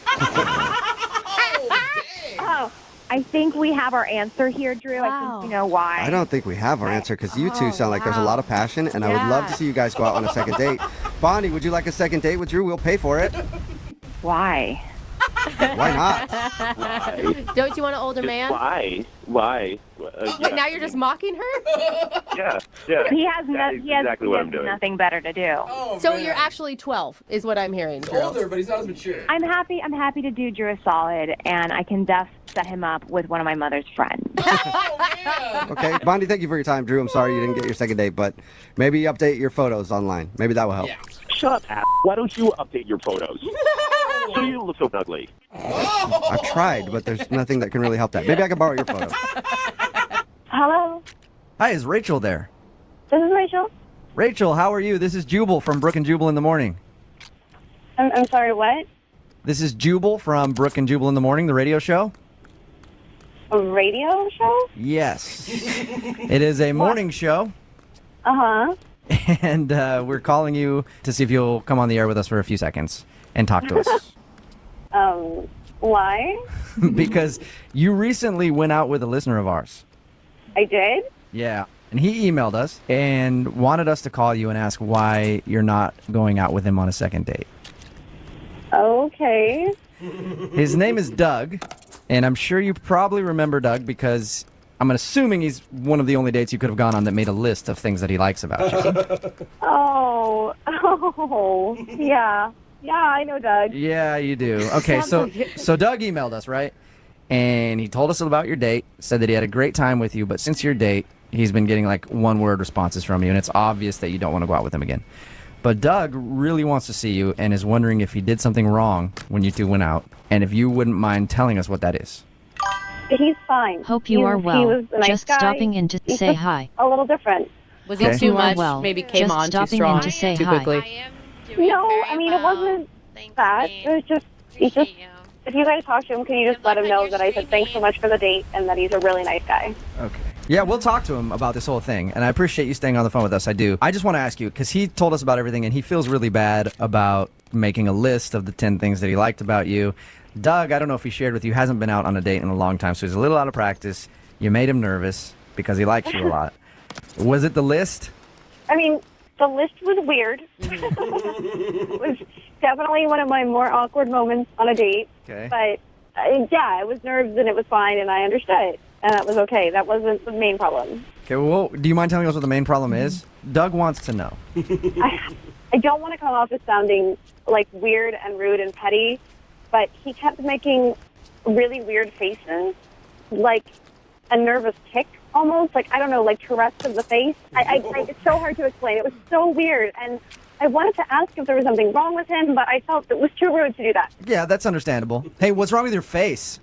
Oh, I think we have our answer here, Drew. I think you know why. I don't think we have our answer because you two Oh, sound like there's a wow. lot of passion, and I would love to see you guys go out on a second date. Bonnie, would you like a second date with Drew? We'll pay for it. Why? Why not? Don't you want an older man? Why? But now you're just mocking her? Yeah. He has, That is he has, exactly he what has I'm doing. nothing better to do. So you're actually 12, is what I'm hearing, Drew. Older, but he's not as mature. I'm happy to do Drew a solid, and I can set him up with one of my mother's friends. Okay, Bonnie, thank you for your time. Drew, I'm sorry you didn't get your second date, but maybe update your photos online. Maybe that will help. Shut up, ass. Why don't you update your photos? So you don't look so ugly. I've tried, but there's nothing that can really help that. Maybe I can borrow your photo. Hello, Hi, is Rachel there? this is Rachel. Rachel, how are you? This is Jubal from Brook and Jubal in the Morning. I'm sorry, what? This is Jubal from Brook and Jubal in the Morning, the radio show. A radio show? Yes. It is a morning show, Uh-huh. and we're calling you to see if you'll come on the air with us for a few seconds and talk to us. Why? Because you recently went out with a listener of ours. I did? Yeah. And he emailed us and wanted us to call you and ask why you're not going out with him on a second date. Okay. His name is Doug, and I'm sure you probably remember Doug because I'm assuming he's one of the only dates you could have gone on that made a list of things that he likes about you. Oh, yeah. Yeah, I know Doug. Yeah, you do. Okay, so Doug emailed us, right? And he told us about your date, said that he had a great time with you, but since your date, he's been getting like one-word responses from you, and it's obvious that you don't want to go out with him again. But Doug really wants to see you and is wondering if he did something wrong when you two went out, and if you wouldn't mind telling us what that is. He's fine. Hope you are He well. was a nice Just guy. stopping in to He's say just hi. A little different. Was Okay. he too You are much? well. Maybe came Just on too stopping strong, in to say too hi. quickly? No, I mean, it wasn't that. It was just, if you guys talk to him, can you just let him know that I said thanks so much for the date and that he's a really nice guy? Okay. Yeah, we'll talk to him about this whole thing, and I appreciate you staying on the phone with us. I do. I just want to ask you, because he told us about everything, and he feels really bad about making a list of the 10 things that he liked about you. Doug, I don't know if he shared with you, hasn't been out on a date in a long time, so he's a little out of practice. You made him nervous because he likes you a lot. Was it the list? I mean, the list was weird. It was definitely one of my more awkward moments on a date. Okay. But, yeah, it was nerves and it was fine, and I understood it. And that was okay. That wasn't the main problem. Okay, well, do you mind telling us what the main problem is? Doug wants to know. I don't want to come off as sounding, like, weird and rude and petty, but he kept making really weird faces, like a nervous tick almost like, I don't know, like Tourette's of the face. It's so hard to explain. It was so weird. And I wanted to ask if there was something wrong with him, but I felt it was too rude to do that. Yeah, that's understandable. Hey, what's wrong with your face?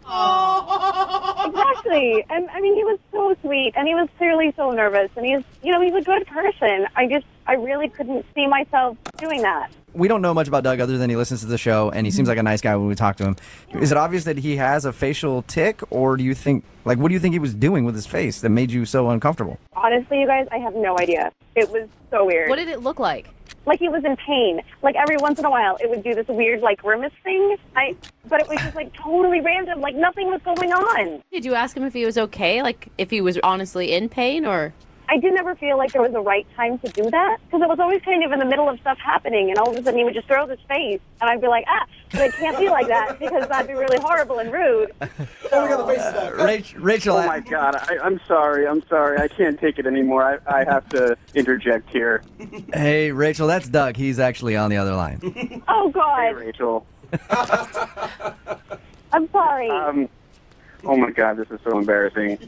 Exactly. And I mean, he was so sweet, and he was clearly so nervous, and he's a good person. I really couldn't see myself doing that. We don't know much about Doug other than he listens to the show, and he seems like a nice guy when we talk to him. Is it obvious that he has a facial tic, or do you think, like, what do you think he was doing with his face that made you so uncomfortable? Honestly, you guys, I have no idea. It was so weird. What did it look like? Like he was in pain. Like every once in a while, it would do this weird, like, grimace thing. But it was just, like, totally random. Like, nothing was going on. Did you ask him if he was okay? Like, if he was honestly in pain, or? I did never feel like there was a right time to do that, because it was always kind of in the middle of stuff happening, and all of a sudden he would just throw this face, and I'd be like, but it can't be like that, because that'd be really horrible and rude. Rachel. Oh my God, I'm sorry. I can't take it anymore. I have to interject here. Hey, Rachel, that's Doug. He's actually on the other line. Oh God. Hey, Rachel. I'm sorry. Oh my God, this is so embarrassing.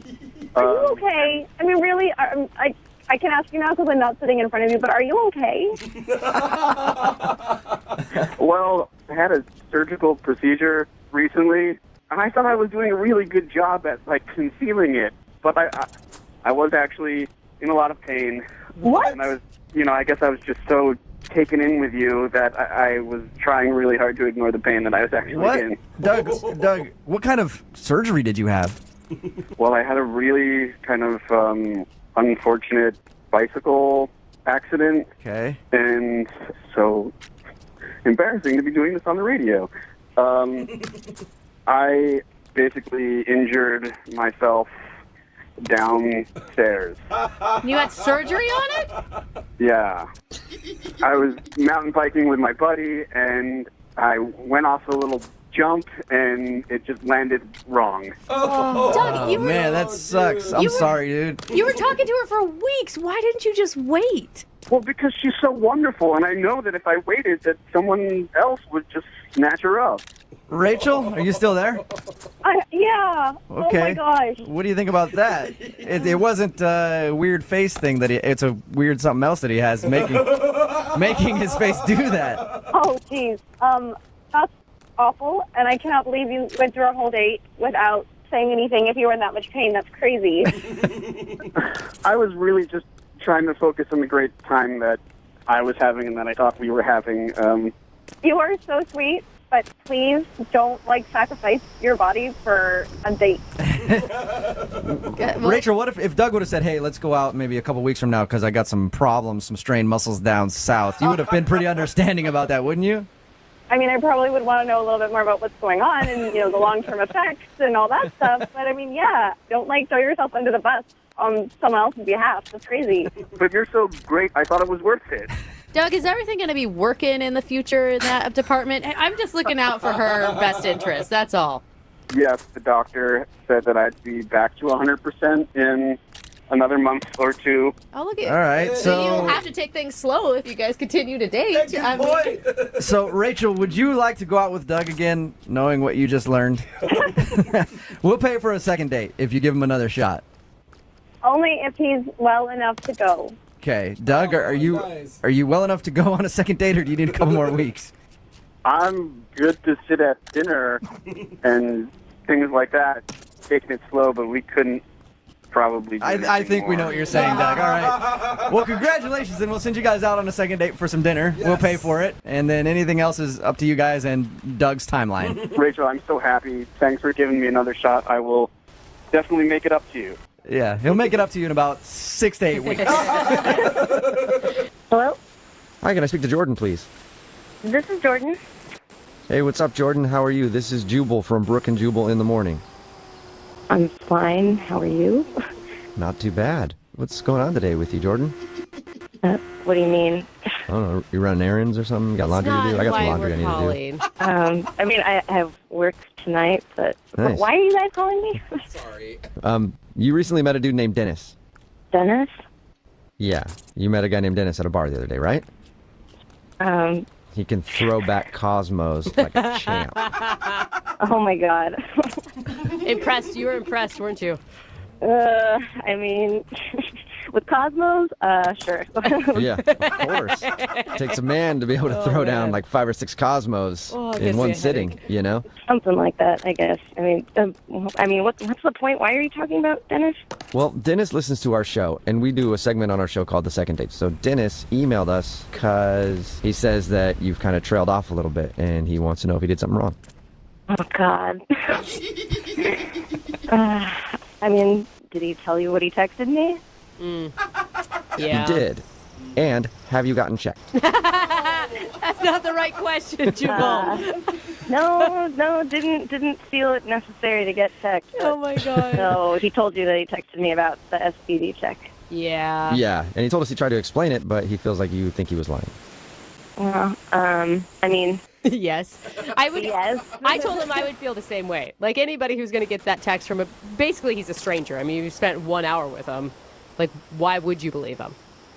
Are you okay? I mean, really, I can ask you now because I'm not sitting in front of you, but are you okay? Well, I had a surgical procedure recently, and I thought I was doing a really good job at, like, concealing it. But I was actually in a lot of pain. What? And I was, I guess I was just so taken in with you that I was trying really hard to ignore the pain that I was actually in. Doug, what kind of surgery did you have? Well, I had a really kind of unfortunate bicycle accident. Okay. And so embarrassing to be doing this on the radio. I basically injured myself downstairs. You had surgery on it? Yeah. I was mountain biking with my buddy, and I went off a little jump, and it just landed wrong. Doug, you were... Man, that sucks. I'm sorry, dude. You were talking to her for weeks. Why didn't you just wait? Well, because she's so wonderful, and I know that if I waited, that someone else would just snatch her up. Rachel, are you still there? Yeah. Okay. Oh my gosh. What do you think about that? It wasn't a weird face thing it's a weird something else that he has making his face do that. Oh, geez. That's awful, and I cannot believe you went through our whole date without saying anything if you were in that much pain. That's crazy. I was really just trying to focus on the great time that I was having and that I thought we were having. You are so sweet, but please don't, sacrifice your body for a date. Rachel, what if Doug would have said, hey, let's go out maybe a couple weeks from now because I got some problems, some strained muscles down south? You would have been pretty understanding about that, wouldn't you? I mean, I probably would want to know a little bit more about what's going on and, the long-term effects and all that stuff. But, I mean, yeah, don't, throw yourself under the bus on someone else's behalf. That's crazy. But you're so great, I thought it was worth it. Doug, is everything going to be working in the future in that department? I'm just looking out for her best interest. That's all. Yes, the doctor said that I'd be back to 100% in another month or two. Oh, look at All right, so you'll have to take things slow if you guys continue to date. So, Rachel, would you like to go out with Doug again, knowing what you just learned? We'll pay for a second date if you give him another shot. Only if he's well enough to go. Okay, Doug, are you well enough to go on a second date, or do you need a couple more weeks? I'm good to sit at dinner and things like that, taking it slow, but we couldn't probably do I think we know what you're saying, Doug. All right. Well, congratulations, and we'll send you guys out on a second date for some dinner. Yes. We'll pay for it, and then anything else is up to you guys and Doug's timeline. Rachel, I'm so happy. Thanks for giving me another shot. I will definitely make it up to you. Yeah, he'll make it up to you in about 6 to 8 weeks. Hello? Hi, can I speak to Jordan, please? This is Jordan. Hey, what's up, Jordan? How are you? This is Jubal from Brook and Jubal in the Morning. I'm fine. How are you? Not too bad. What's going on today with you, Jordan? What do you mean? I don't know. You running errands or something? You got laundry to do? I got some laundry I need to do. I mean, I have work tonight, but Nice. why are you guys calling me? Sorry. do. You recently met a dude named Dennis. Dennis? Yeah. You met a guy named Dennis at a bar the other day, right? He can throw back Cosmos like a champ. Oh my God. Impressed. You were impressed, weren't you? I mean, with Cosmos, sure. Yeah, of course. Takes a man to be able to throw down like 5 or 6 Cosmos in one sitting, you know? Something like that, I guess. I mean, what's the point? Why are you talking about Dennis? Well, Dennis listens to our show, and we do a segment on our show called The Second Date. So Dennis emailed us because he says that you've kind of trailed off a little bit, and he wants to know if he did something wrong. Oh, God. I mean, did he tell you what he texted me? Yeah. He did. And have you gotten checked? That's not the right question, Jubal. No, didn't feel it necessary to get checked. Oh my God. So he told you that he texted me about the STD check. Yeah. Yeah, and he told us he tried to explain it, but he feels like you think he was lying. Well, I mean... Yes. I would. Yes. I told him I would feel the same way. Like anybody who's going to get that text from basically he's a stranger. I mean, you spent 1 hour with him. Like, why would you believe him?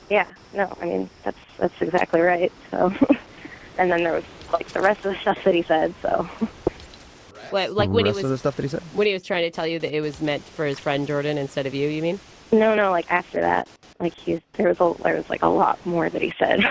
Yeah, no, I mean, that's exactly right. So, and then there was, like, the rest of the stuff that he said, so... What, like when he was of the stuff that he said? When he was trying to tell you that it was meant for his friend Jordan instead of you mean? No, like, after that. Like, there was, like, a lot more that he said.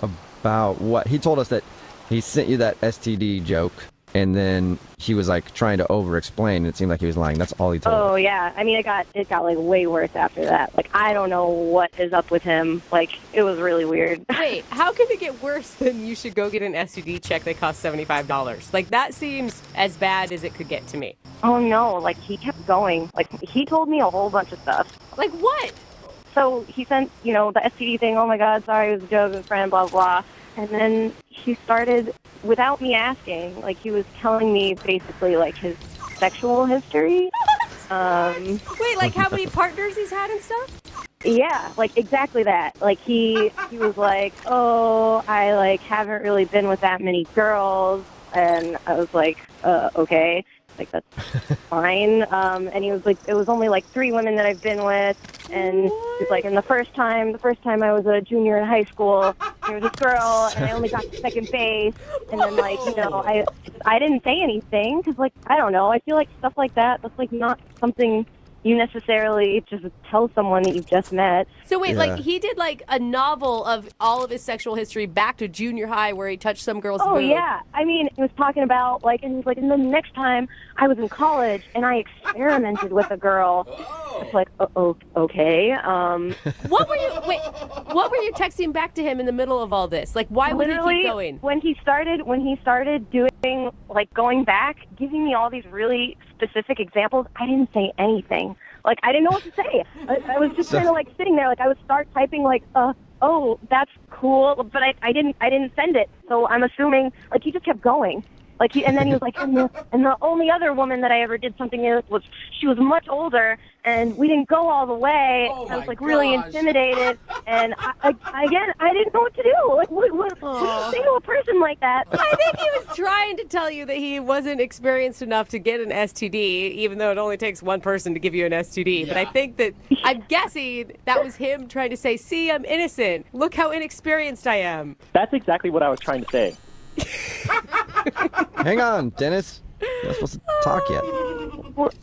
About what? He told us that he sent you that STD joke, and then he was like trying to over-explain. It seemed like he was lying. That's all he told us. Oh, yeah. I mean, it got like way worse after that. Like, I don't know what is up with him. Like, it was really weird. Wait, how can it get worse than you should go get an STD check that costs $75? Like, that seems as bad as it could get to me. Oh, no. Like, he kept going. Like, he told me a whole bunch of stuff. Like, what? So he sent, the STD thing, oh, my God, sorry, it was a joke, it was a friend, blah, blah. And then he started, without me asking, like, he was telling me basically, like, his sexual history. Wait, like how many partners he's had and stuff? Yeah, like, exactly that. Like, he was like, oh, I, like, haven't really been with that many girls. And I was like, okay. Like, that's fine. And he was like, it was only like 3 women that I've been with. And he's like, and the first time I was a junior in high school, there was this girl, and I only got to second base. And then, like, I didn't say anything because, like, I don't know. I feel like stuff like that's, like, not something you necessarily just tell someone that you've just met. So wait, like he did like a novel of all of his sexual history back to junior high where he touched some girl's Oh, boob. yeah. I mean, he was talking about, like, and he's like, and then the next time I was in college and I experimented with a girl. It's like, okay. What were you texting back to him in the middle of all this? Like, why would he keep going? When he started doing, like, going back, giving me all these really specific examples, I didn't say anything. Like, I didn't know what to say. I was just kind of, like, sitting there. Like, I would start typing, like, oh, that's cool, but I didn't send it. So I'm assuming, like, he just kept going. Like, and then he was like, and the only other woman that I ever did something with she was much older, and we didn't go all the way. I was, like, really intimidated, and I didn't know what to do. Like, what do you say to a person like that? I think he was trying to tell you that he wasn't experienced enough to get an STD, even though it only takes one person to give you an STD. Yeah. But I think that, I'm guessing that was him trying to say, see, I'm innocent. Look how inexperienced I am. That's exactly what I was trying to say. Hang on, Dennis. You're not supposed to talk yet.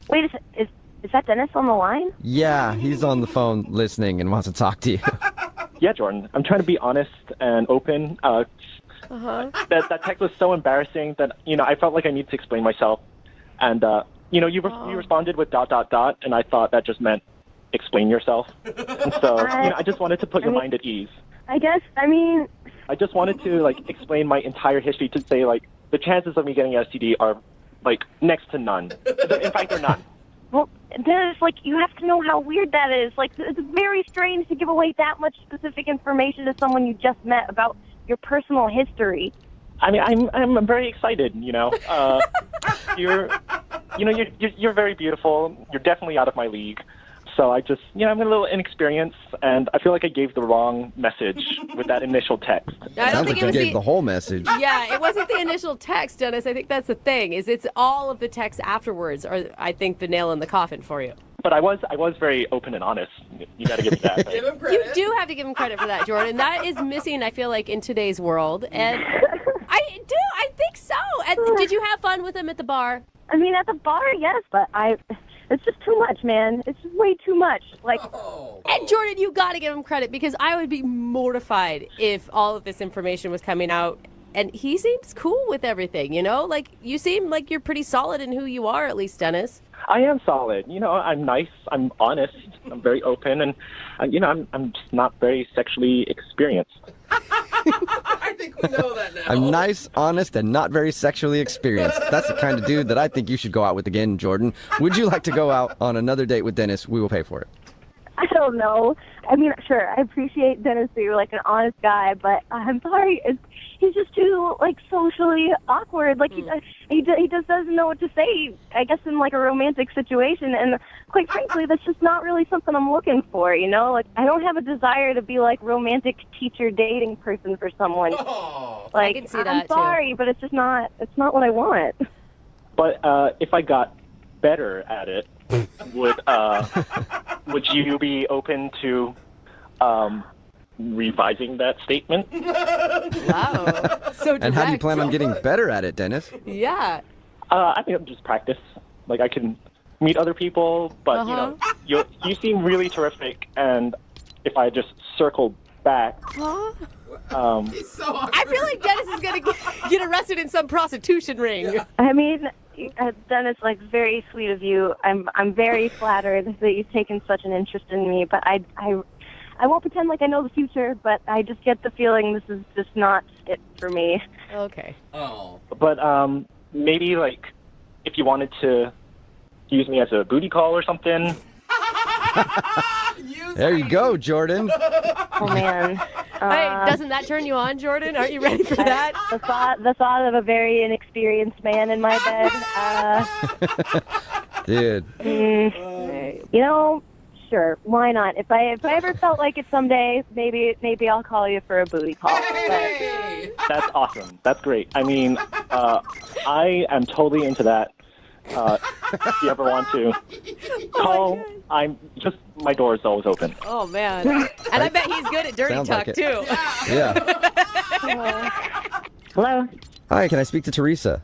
Wait a second. Is that Dennis on the line? Yeah, he's on the phone listening and wants to talk to you. Yeah, Jordan. I'm trying to be honest and open. That text was so embarrassing that, I felt like I needed to explain myself. And, you responded with ... and I thought that just meant explain yourself. And so, I just wanted to put your mind at ease. I just wanted to, like, explain my entire history to say, like, the chances of me getting an STD are, like, next to none. In fact, they're none. Well, Dennis, like, you have to know how weird that is. Like, it's very strange to give away that much specific information to someone you just met about your personal history. I mean, I'm very excited, You're very beautiful. You're definitely out of my league. So I just, I'm a little inexperienced, and I feel like I gave the wrong message with that initial text. Sounds like you gave the whole message. Yeah, it wasn't the initial text, Dennis. I think that's the thing, is it's all of the texts afterwards are, I think, the nail in the coffin for you. But I was very open and honest. You got to give me that. Give him credit. You do have to give him credit for that, Jordan. That is missing, I feel like, in today's world. And I think so. And did you have fun with him at the bar? I mean, at the bar, yes, but It's just too much, man. It's just way too much. Like, And Jordan, you got to give him credit because I would be mortified if all of this information was coming out. And he seems cool with everything, you know? Like, you seem like you're pretty solid in who you are, at least, Dennis. I am solid. You know, I'm nice. I'm honest. I'm very open, and you know, I'm just not very sexually experienced. I think we know that now. I'm nice, honest, and not very sexually experienced. That's the kind of dude that I think you should go out with again, Jordan. Would you like to go out on another date with Dennis? We will pay for it. I don't know. I mean, sure, I appreciate Dennis that you're like an honest guy, but I'm sorry, he's just too like socially awkward. Like he just doesn't know what to say. I guess in like a romantic situation, and quite frankly, that's just not really something I'm looking for. You know, like I don't have a desire to be like romantic teacher dating person for someone. Like I can see I'm that, sorry, but it's just not. It's not what I want. But if I got better at it, would you be open to revising that statement? Wow. So direct. And how do you plan on getting better at it, Dennis? Yeah. I think just practice. Like I can meet other people, but you know, you seem really terrific, and if I just circle back, I feel like Dennis is going to get arrested in some prostitution ring. I mean, Dennis, like, very sweet of you. I'm very flattered that you've taken such an interest in me, but I won't pretend like I know the future, but I just get the feeling this is just not it for me. Okay. but maybe like if you wanted to use me as a booty call or something. There you go, Jordan. Oh man. Hey, doesn't that turn you on, Jordan? Aren't you ready for that? The thought of a very inexperienced man in my bed. Dude. You know, sure, why not? If I ever felt like it someday, maybe I'll call you for a booty call. That's awesome. That's great. I mean, I am totally into that. If you ever want to call, my door is always open. Oh man. And I bet he's good at dirty Sounds talk like it. too. Yeah. Hello, Hi, can I speak to Teresa?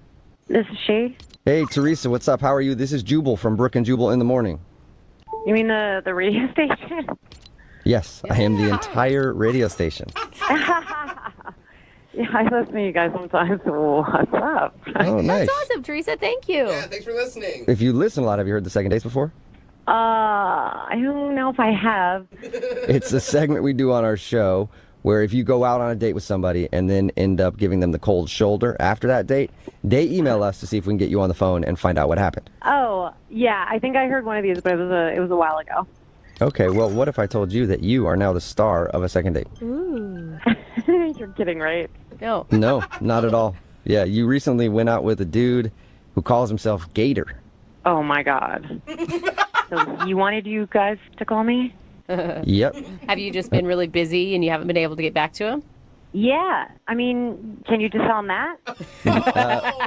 this is she. Hey, Teresa, what's up? How are you? This is Jubal from Brook and Jubal in the Morning. You mean the radio station? Yes, I am the entire radio station. Yeah, I listen to you guys sometimes. What's up? Oh, nice. That's awesome, Teresa. Thank you. Yeah, thanks for listening. If you listen a lot, have you heard the Second Dates before? I don't know if I have. It's a segment we do on our show where if you go out on a date with somebody and then end up giving them the cold shoulder after that date, they email us to see if we can get you on the phone and find out what happened. Oh, yeah, I think I heard one of these, but it was a while ago. Okay, well, what if I told you that you are now the star of a second date? Ooh. You're kidding, right? No. No, not at all. Yeah, you recently went out with a dude who calls himself Gator. Oh my God. So you wanted you guys to call me? Yep. Have you just been really busy and you haven't been able to get back to him? Yeah. I mean, can you just tell him that?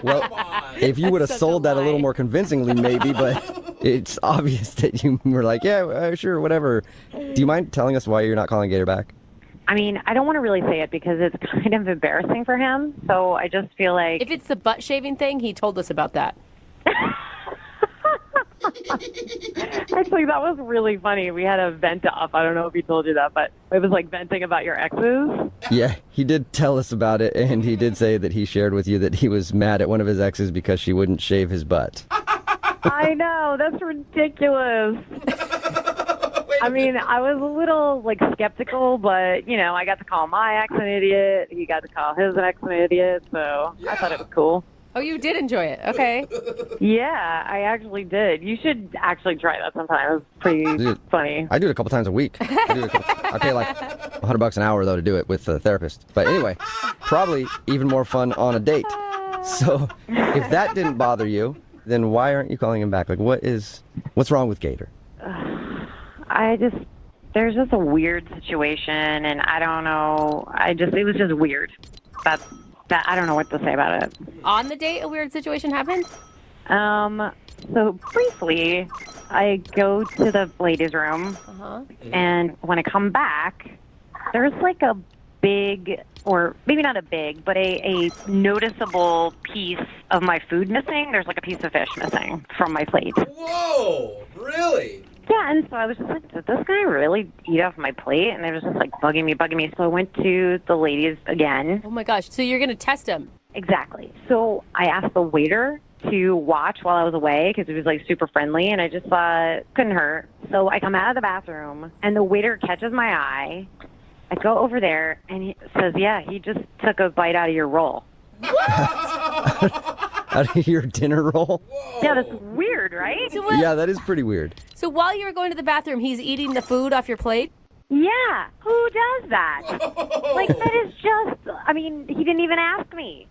Well, if you would have sold that a little more convincingly, maybe, but it's obvious that you were like, yeah, sure, whatever. Do you mind telling us why you're not calling Gator back? I mean, I don't want to really say it because it's kind of embarrassing for him. So I just feel like... If it's the butt shaving thing, he told us about that. Actually, that was really funny. We had a vent off. I don't know if he told you that, but it was like venting about your exes. Yeah, he did tell us about it, and he did say that he shared with you that he was mad at one of his exes because she wouldn't shave his butt. I know. That's ridiculous. I mean, I was a little, like, skeptical, but, you know, I got to call my ex an idiot. He got to call his ex an idiot, so I thought it was cool. Oh, you did enjoy it. Okay. Yeah, I actually did. You should actually try that sometime. It's pretty funny. I do it a couple times a week. I pay like $100 an hour, though, to do it with a therapist. But anyway, probably even more fun on a date. So if that didn't bother you, then why aren't you calling him back? Like, what's wrong with Gator? There's just a weird situation, and I don't know. It was just weird. I don't know what to say about it. On the date, a weird situation happened? So briefly, I go to the ladies' room, and when I come back, there's like a big, or maybe not a big, but a noticeable piece of my food missing. There's like a piece of fish missing from my plate. Whoa, really? Yeah, and so I was just like, did this guy really eat off my plate? And it was just like bugging me. So I went to the ladies again. Oh my gosh, so you're going to test him? Exactly. So I asked the waiter to watch while I was away because he was like super friendly, and I just thought couldn't hurt. So I come out of the bathroom and the waiter catches my eye. I go over there and he says, "Yeah, he just took a bite out of your roll." Out of your dinner roll? Yeah, that's weird, right? So Yeah, that is pretty weird. So while you were going to the bathroom, he's eating the food off your plate? Yeah, who does that? Like, that is just, I mean, he didn't even ask me.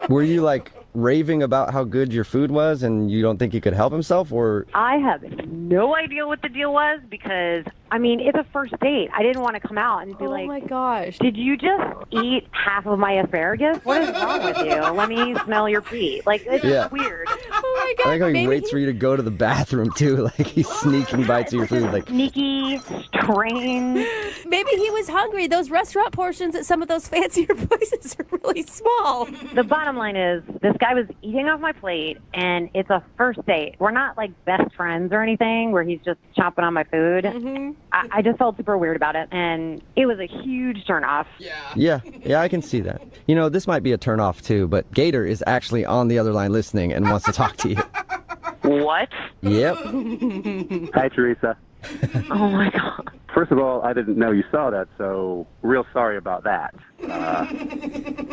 Were you like raving about how good your food was and you don't think he could help himself, or? I have no idea what the deal was because, I mean, it's a first date. I didn't want to come out and be like, oh my gosh, did you just eat half of my asparagus? What is wrong with you? Let me smell your pee. Like, it's Yeah. weird. Oh my I god, like how he maybe waits for you to go to the bathroom too. Like he's sneaking bites of your food. Like, Sneaky, strange. maybe he was hungry. Those restaurant portions at some of those fancier places are really small. The bottom line is, this guy was eating off my plate, and it's a first date. We're not like best friends or anything where he's just chomping on my food. Mm-hmm. I just felt super weird about it, and it was a huge turnoff. yeah, I can see that. You know, this might be a turnoff too, but Gator is actually on the other line listening and wants to talk to you. What? Yep. Hi, Teresa. Oh my god. First of all, I didn't know you saw that, so real sorry about that.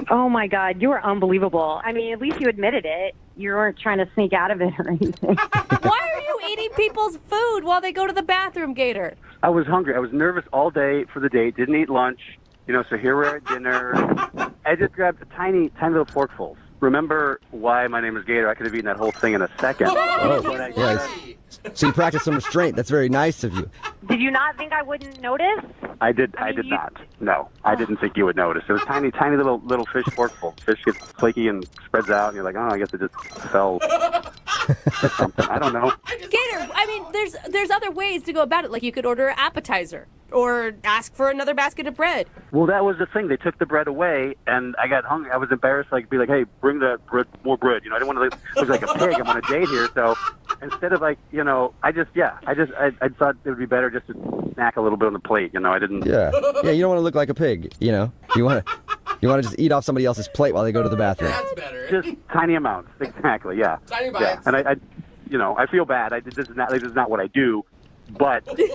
Oh my god, you were unbelievable. I mean, at least you admitted it. You weren't trying to sneak out of it or anything. Why are you eating people's food while they go to the bathroom, Gator? I was hungry. I was nervous all day for the date. Didn't eat lunch. You know, so here we're at dinner. I just grabbed a tiny little forkfuls. Remember why my name is Gator? I could have eaten that whole thing in a second. But I Yes. So you practice some restraint. That's very nice of you. Did you not think I wouldn't notice? I did not. No, I didn't think you would notice. It was tiny little fish forkful. Fish gets flaky and spreads out, and you're like, oh, I guess it just fell. Or something. I don't know. Gator, I mean, there's other ways to go about it. Like you could order an appetizer or ask for another basket of bread. Well, that was the thing. They took the bread away, and I got hungry. I was embarrassed, like, be like, hey, bring that bread, more bread. You know, I didn't want to look like a pig. I'm on a date here, so instead of like, you know, I thought it would be better just to snack a little bit on the plate. You know, I didn't. Yeah. Yeah. You don't want to look like a pig. You know. You want to just eat off somebody else's plate while they go to the bathroom. That's better. Just tiny amounts. Exactly. Yeah. Tiny Yeah. bites. And I you know, I feel bad. This is not what I do. But, you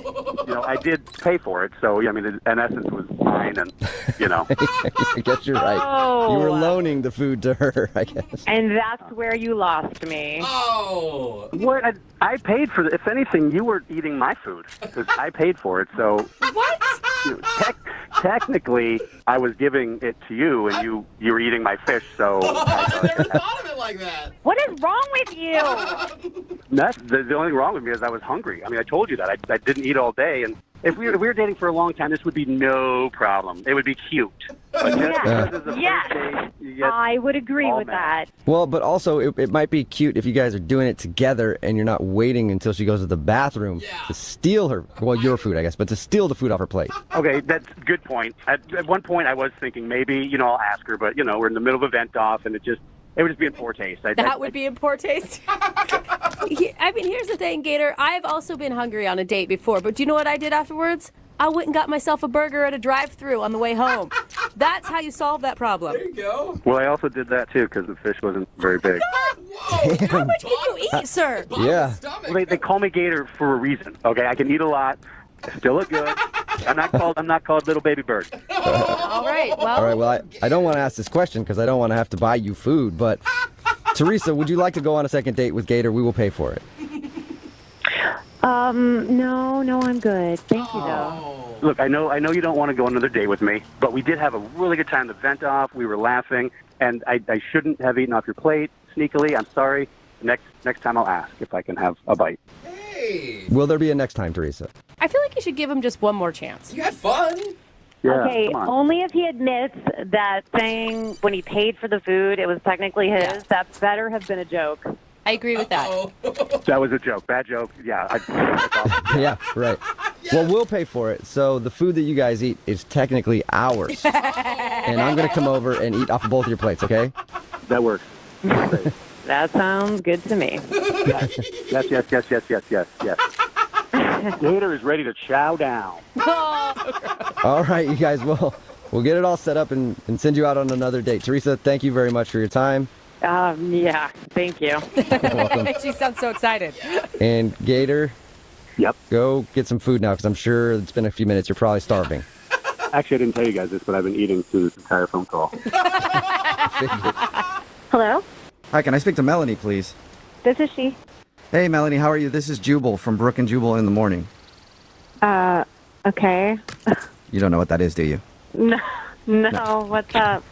know, I did pay for it, so, I mean, in essence, it was mine, and, you know. I guess you're right. Oh. You were loaning the food to her, I guess. And that's where you lost me. Oh. What? I paid for it. If anything, you were eating my food, because I paid for it, so. What? You know, technically, I was giving it to you, and you were eating my fish, so. I never thought of it like that. What is wrong with you? That's the only thing wrong with me is I was hungry. I mean, I told you that. I didn't eat all day, and if we were dating for a long time, this would be no problem. It would be cute. But just because it's the Yes. first date, you get I would agree all with mad. that. Well, but also it might be cute if you guys are doing it together and you're not waiting until she goes to the bathroom to steal her, well, your food, I guess, but to steal the food off her plate. Okay, that's a good point. At one point, I was thinking maybe, you know, I'll ask her, but, you know, we're in the middle of a vent off, and it would just be in poor taste. That would be in poor taste. I mean, here's the thing, Gator. I've also been hungry on a date before, but do you know what I did afterwards? I went and got myself a burger at a drive-thru on the way home. That's how you solve that problem. There you go. Well, I also did that, too, because the fish wasn't very big. How much did you eat, sir? Yeah. Well, they call me Gator for a reason, okay? I can eat a lot. I still look good. I'm not called Little Baby Bird. All right, well. All right, well, I don't want to ask this question because I don't want to have to buy you food, but Teresa, would you like to go on a second date with Gator? We will pay for it. No, I'm good. Thank you, though. Look, I know you don't want to go on another date with me, but we did have a really good time. The vent off, we were laughing, and I shouldn't have eaten off your plate sneakily. I'm sorry. Next time I'll ask if I can have a bite. Hey. Will there be a next time, Teresa? I feel like you should give him just one more chance. You had fun. Yeah, Okay, come on. only if he admits that saying when he paid for the food it was technically his. That better have been a joke. I agree with that. That was a joke. Bad joke. Yeah. That's awesome. Yeah, right. Well, we'll pay for it. So the food that you guys eat is technically ours. And I'm going to come over and eat off of both of your plates, okay? That works. That sounds good to me. Yes. Gator is ready to chow down. All right, you guys, we'll get it all set up and send you out on another date. Teresa, thank you very much for your time. Yeah, thank you. welcome. She sounds so excited. And Gator, yep, go get some food now because I'm sure it's been a few minutes. You're probably starving. Actually, I didn't tell you guys this, but I've been eating through this entire phone call. Hello? Hi, can I speak to Melanie, please? This is she. Hey, Melanie, how are you? This is Jubal from Brooke and Jubal in the Morning. Okay. You don't know what that is, do you? No, what's up?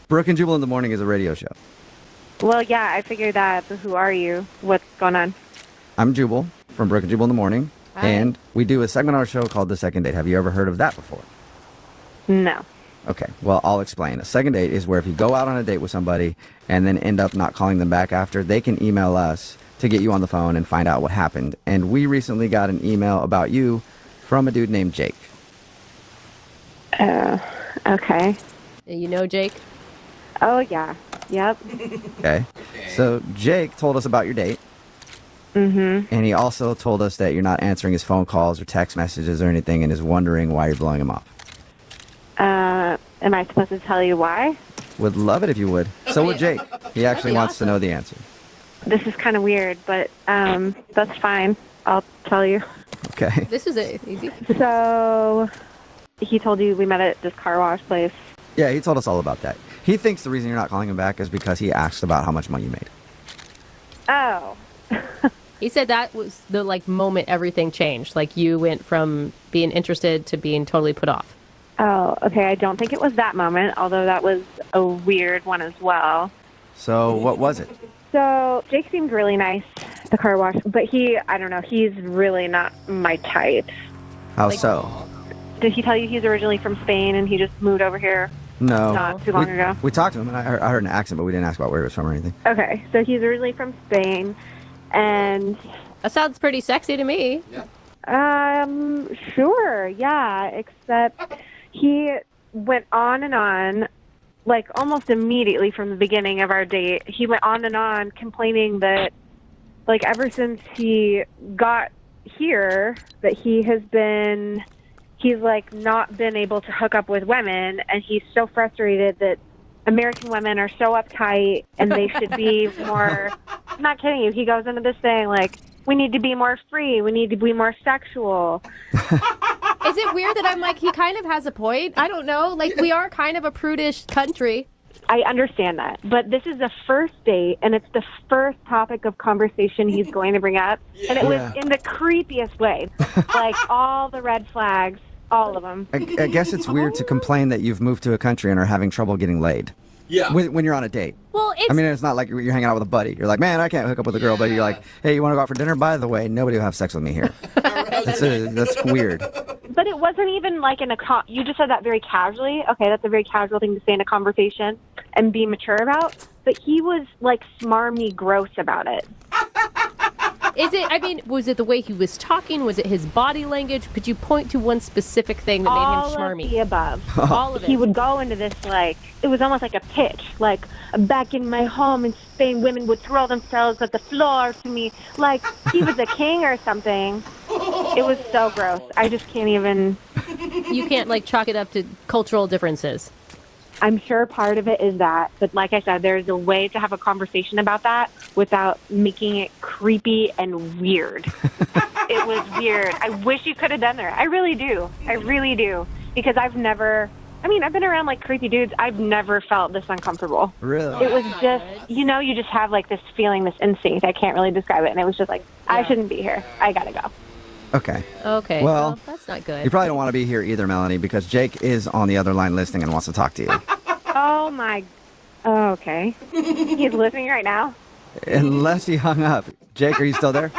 Brooke and Jubal in the Morning is a radio show. Well, yeah, I figured that, but who are you? What's going on? I'm Jubal from Brooke and Jubal in the Morning, Hi. and we do a segment on our show called The Second Date. Have you ever heard of that before? No. Okay, well, I'll explain. A second date is where if you go out on a date with somebody and then end up not calling them back after, they can email us to get you on the phone and find out what happened. And we recently got an email about you from a dude named Jake. Okay. You know Jake? Oh, yeah. Yep. Okay? So Jake told us about your date, Mm-hmm. and he also told us that you're not answering his phone calls or text messages or anything and is wondering why you're blowing him off. Am I supposed to tell you why? Would love it if you would. So would Jake. He actually wants to know the answer. This is kind of weird, but that's fine. I'll tell you. Okay. This is easy. So, he told you we met at this car wash place. Yeah, he told us all about that. He thinks the reason you're not calling him back is because he asked about how much money you made. Oh. He said that was the moment everything changed. Like you went from being interested to being totally put off. Oh, okay. I don't think it was that moment, although that was a weird one as well. So what was it? So Jake seemed really nice at the car wash, but I don't know, he's really not my type. How so? Did he tell you he's originally from Spain and he just moved over here No. not too long ago? We talked to him, and I heard an accent, but we didn't ask about where he was from or anything. Okay, so he's originally from Spain, and... That sounds pretty sexy to me. Sure, yeah, except he went on and on, almost immediately from the beginning of our date. He went on and on complaining that, ever since he got here, that he's not been able to hook up with women, and he's so frustrated that American women are so uptight and they should be more... I'm not kidding you. He goes into this thing we need to be more free. We need to be more sexual. Is it weird that I'm he kind of has a point? I don't know. We are kind of a prudish country. I understand that. But this is the first date, and it's the first topic of conversation he's going to bring up. And it was in the creepiest way. All the red flags, all of them. I guess it's weird to complain that you've moved to a country and are having trouble getting laid. Yeah. When you're on a date. Well, it's not like you're hanging out with a buddy. You're like, man, I can't hook up with a girl. But you're like, hey, you want to go out for dinner? By the way, nobody will have sex with me here. That's weird. But it wasn't even you just said that very casually. Okay, that's a very casual thing to say in a conversation and be mature about. But he was smarmy gross about it. Was it the way he was talking? Was it his body language? Could you point to one specific thing that made him charming? All of the above. All of it. He would go into this it was almost like a pitch. Back in my home in Spain, women would throw themselves at the floor to me. He was a king or something. It was so gross. I just can't even... You can't chalk it up to cultural differences. I'm sure part of it is that, but like I said, there's a way to have a conversation about that without making it creepy and weird. It was weird. I wish you could have done there. I really do. Because I've been around creepy dudes. I've never felt this uncomfortable. Really? It was just, you just have this feeling, this instinct. I can't really describe it. And it was just I shouldn't be here. I gotta go. Okay. Well, that's not good. You probably don't want to be here either, Melanie, because Jake is on the other line listening and wants to talk to you. Oh, my... Oh, okay. He's listening right now? Unless he hung up. Jake, are you still there?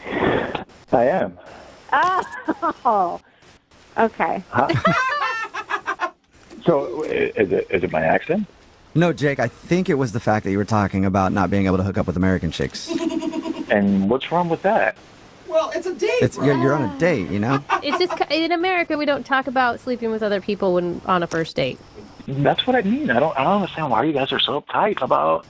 I am. Oh, okay. So, is it my accent? No, Jake, I think it was the fact that you were talking about not being able to hook up with American chicks. And what's wrong with that? Well, it's a date. You're on a date, you know. It's just in America we don't talk about sleeping with other people when on a first date. That's what I mean. I don't understand why you guys are so uptight about,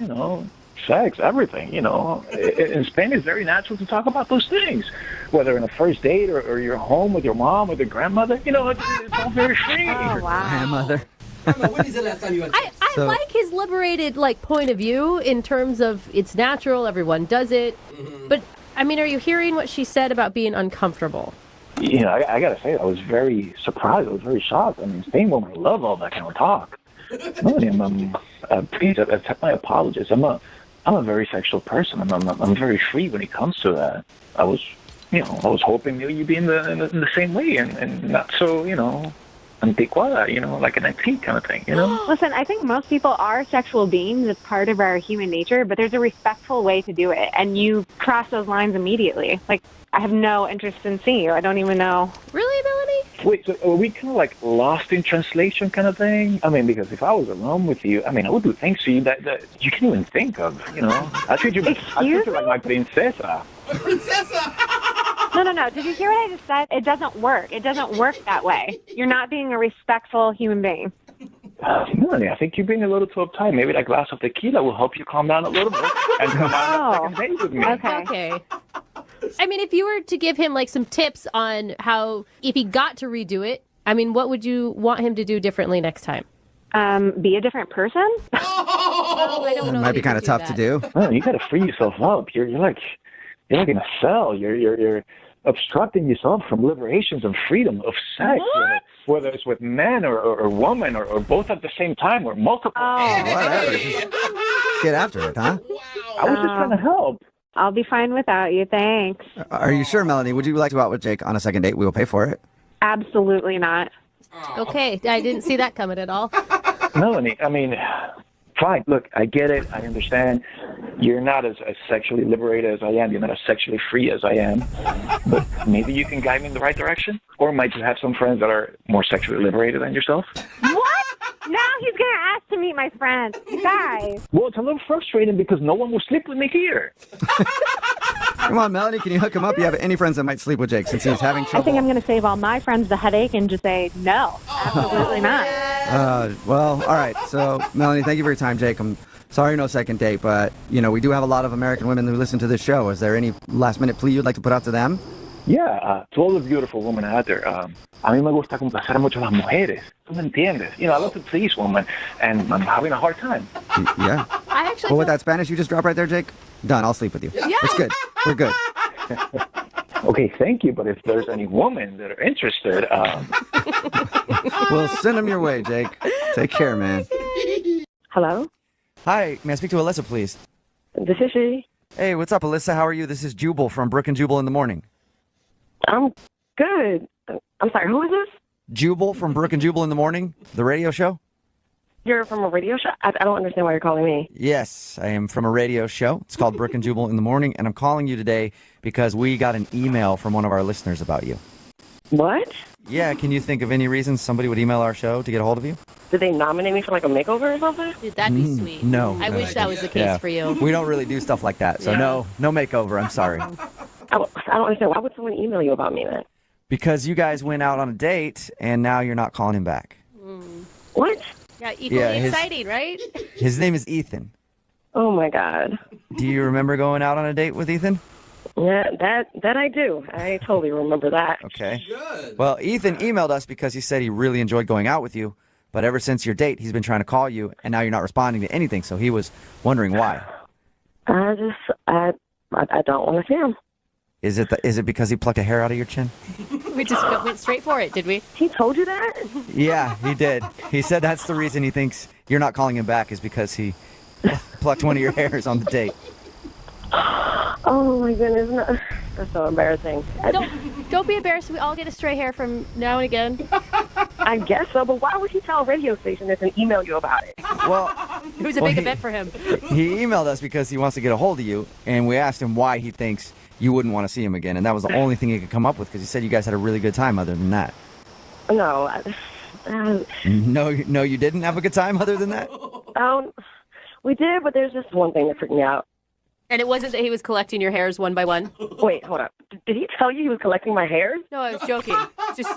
sex, everything, In Spain, it's very natural to talk about those things, whether in a first date or you're home with your mom or your grandmother. It's all very free. Oh, wow. Grandmother. When is the last time you had sex? I like his liberated point of view in terms of it's natural, everyone does it. But I mean, are you hearing what she said about being uncomfortable? I gotta say, I was very surprised. I was very shocked. I mean, Spain women love all that kind of talk. Please accept my apologies. I'm a very sexual person. I'm very free when it comes to that. I was hoping maybe you'd be in the same way and not so, antiquada, like an antique kind of thing, Listen, I think most people are sexual beings. It's part of our human nature, but there's a respectful way to do it, and you cross those lines immediately. Like, I have no interest in seeing you. I don't even know. Really, Melanie? Wait, so are we kind of like lost in translation kind of thing? I mean, because if I was alone with you, I would do things to you that you can't even think of, I treat you like my princesa. No. Did you hear what I just said? It doesn't work. It doesn't work that way. You're not being a respectful human being. Melanie, I think you're being a little too uptight. Maybe that glass of tequila will help you calm down a little bit and come on a second date with me. Okay. I mean, if you were to give him some tips on how, if he got to redo it, I mean, what would you want him to do differently next time? Be a different person? Well, I don't know. It might be kind of tough to do. Oh, you got to free yourself up. You're like in a cell. You're obstructing yourself from liberations and freedom of sex, whether it's with men or woman or both at the same time or multiple. Whatever. Just get after it, huh? I was just trying to help. I'll be fine without you, thanks. Are you sure, Melanie? Would you like to go out with Jake on a second date? We will pay for it. Absolutely not. Okay, I didn't see that coming at all. Melanie, I mean, fine. Look, I get it. I understand. You're not as sexually liberated as I am. You're not as sexually free as I am. But maybe you can guide me in the right direction? Or might you have some friends that are more sexually liberated than yourself? What? Now he's going to ask to meet my friends. You guys. Well, it's a little frustrating because no one will sleep with me here. Come on, Melanie, can you hook him up? You have any friends that might sleep with Jake since he's having trouble? I think I'm going to save all my friends the headache and just say no. Absolutely not. Well, all right. So, Melanie, thank you for your time, Jake. I'm sorry no second date, but, we do have a lot of American women who listen to this show. Is there any last-minute plea you'd like to put out to them? Yeah, to all the beautiful women out there, a mí me gusta complacer mucho a las mujeres. ¿Tú me entiendes? I love to please women, and I'm having a hard time. Yeah. Well, with that Spanish you just dropped right there, Jake, done. I'll sleep with you. Yeah. It's good. We're good. Okay, thank you, but if there's any women that are interested... We'll send them your way, Jake. Take care, man. Hello? Hi, may I speak to Alyssa, please? This is she. Hey, what's up, Alyssa? How are you? This is Jubal from Brook and Jubal in the Morning. I'm good. I'm sorry, who is this? Jubal from Brook and Jubal in the Morning, the radio show? You're from a radio show? I don't understand why you're calling me. Yes, I am from a radio show. It's called Brook and Jubal in the Morning, and I'm calling you today because we got an email from one of our listeners about you. What? Yeah, can you think of any reason somebody would email our show to get a hold of you? Did they nominate me for a makeover or something? Dude, that'd be sweet. No. I wish that was the case for you. We don't really do stuff like that, so no makeover, I'm sorry. I don't understand. Why would someone email you about me then? Because you guys went out on a date, and now you're not calling him back. What? Yeah, equally exciting, right? His name is Ethan. Oh, my God. Do you remember going out on a date with Ethan? Yeah, that I do. I totally remember that. Okay. Good. Well, Ethan emailed us because he said he really enjoyed going out with you, but ever since your date, he's been trying to call you, and now you're not responding to anything, so he was wondering why. I don't want to see him. Is it because he plucked a hair out of your chin? We just went straight for it, did we? He told you that? Yeah, he did. He said that's the reason he thinks you're not calling him back is because he plucked one of your hairs on the date. Oh my goodness, no. That's so embarrassing. Don't be embarrassed. We all get a stray hair from now and again. I guess so, but why would he tell a radio station this and email you about it? Well, it was a big event for him. He emailed us because he wants to get a hold of you, and we asked him why he thinks you wouldn't want to see him again, and that was the only thing he could come up with because he said you guys had a really good time other than that. No. No, you didn't have a good time other than that? We did, but there's just one thing that freaked me out. And it wasn't that he was collecting your hairs one by one? Wait, hold up. Did he tell you he was collecting my hairs? No, I was joking. Just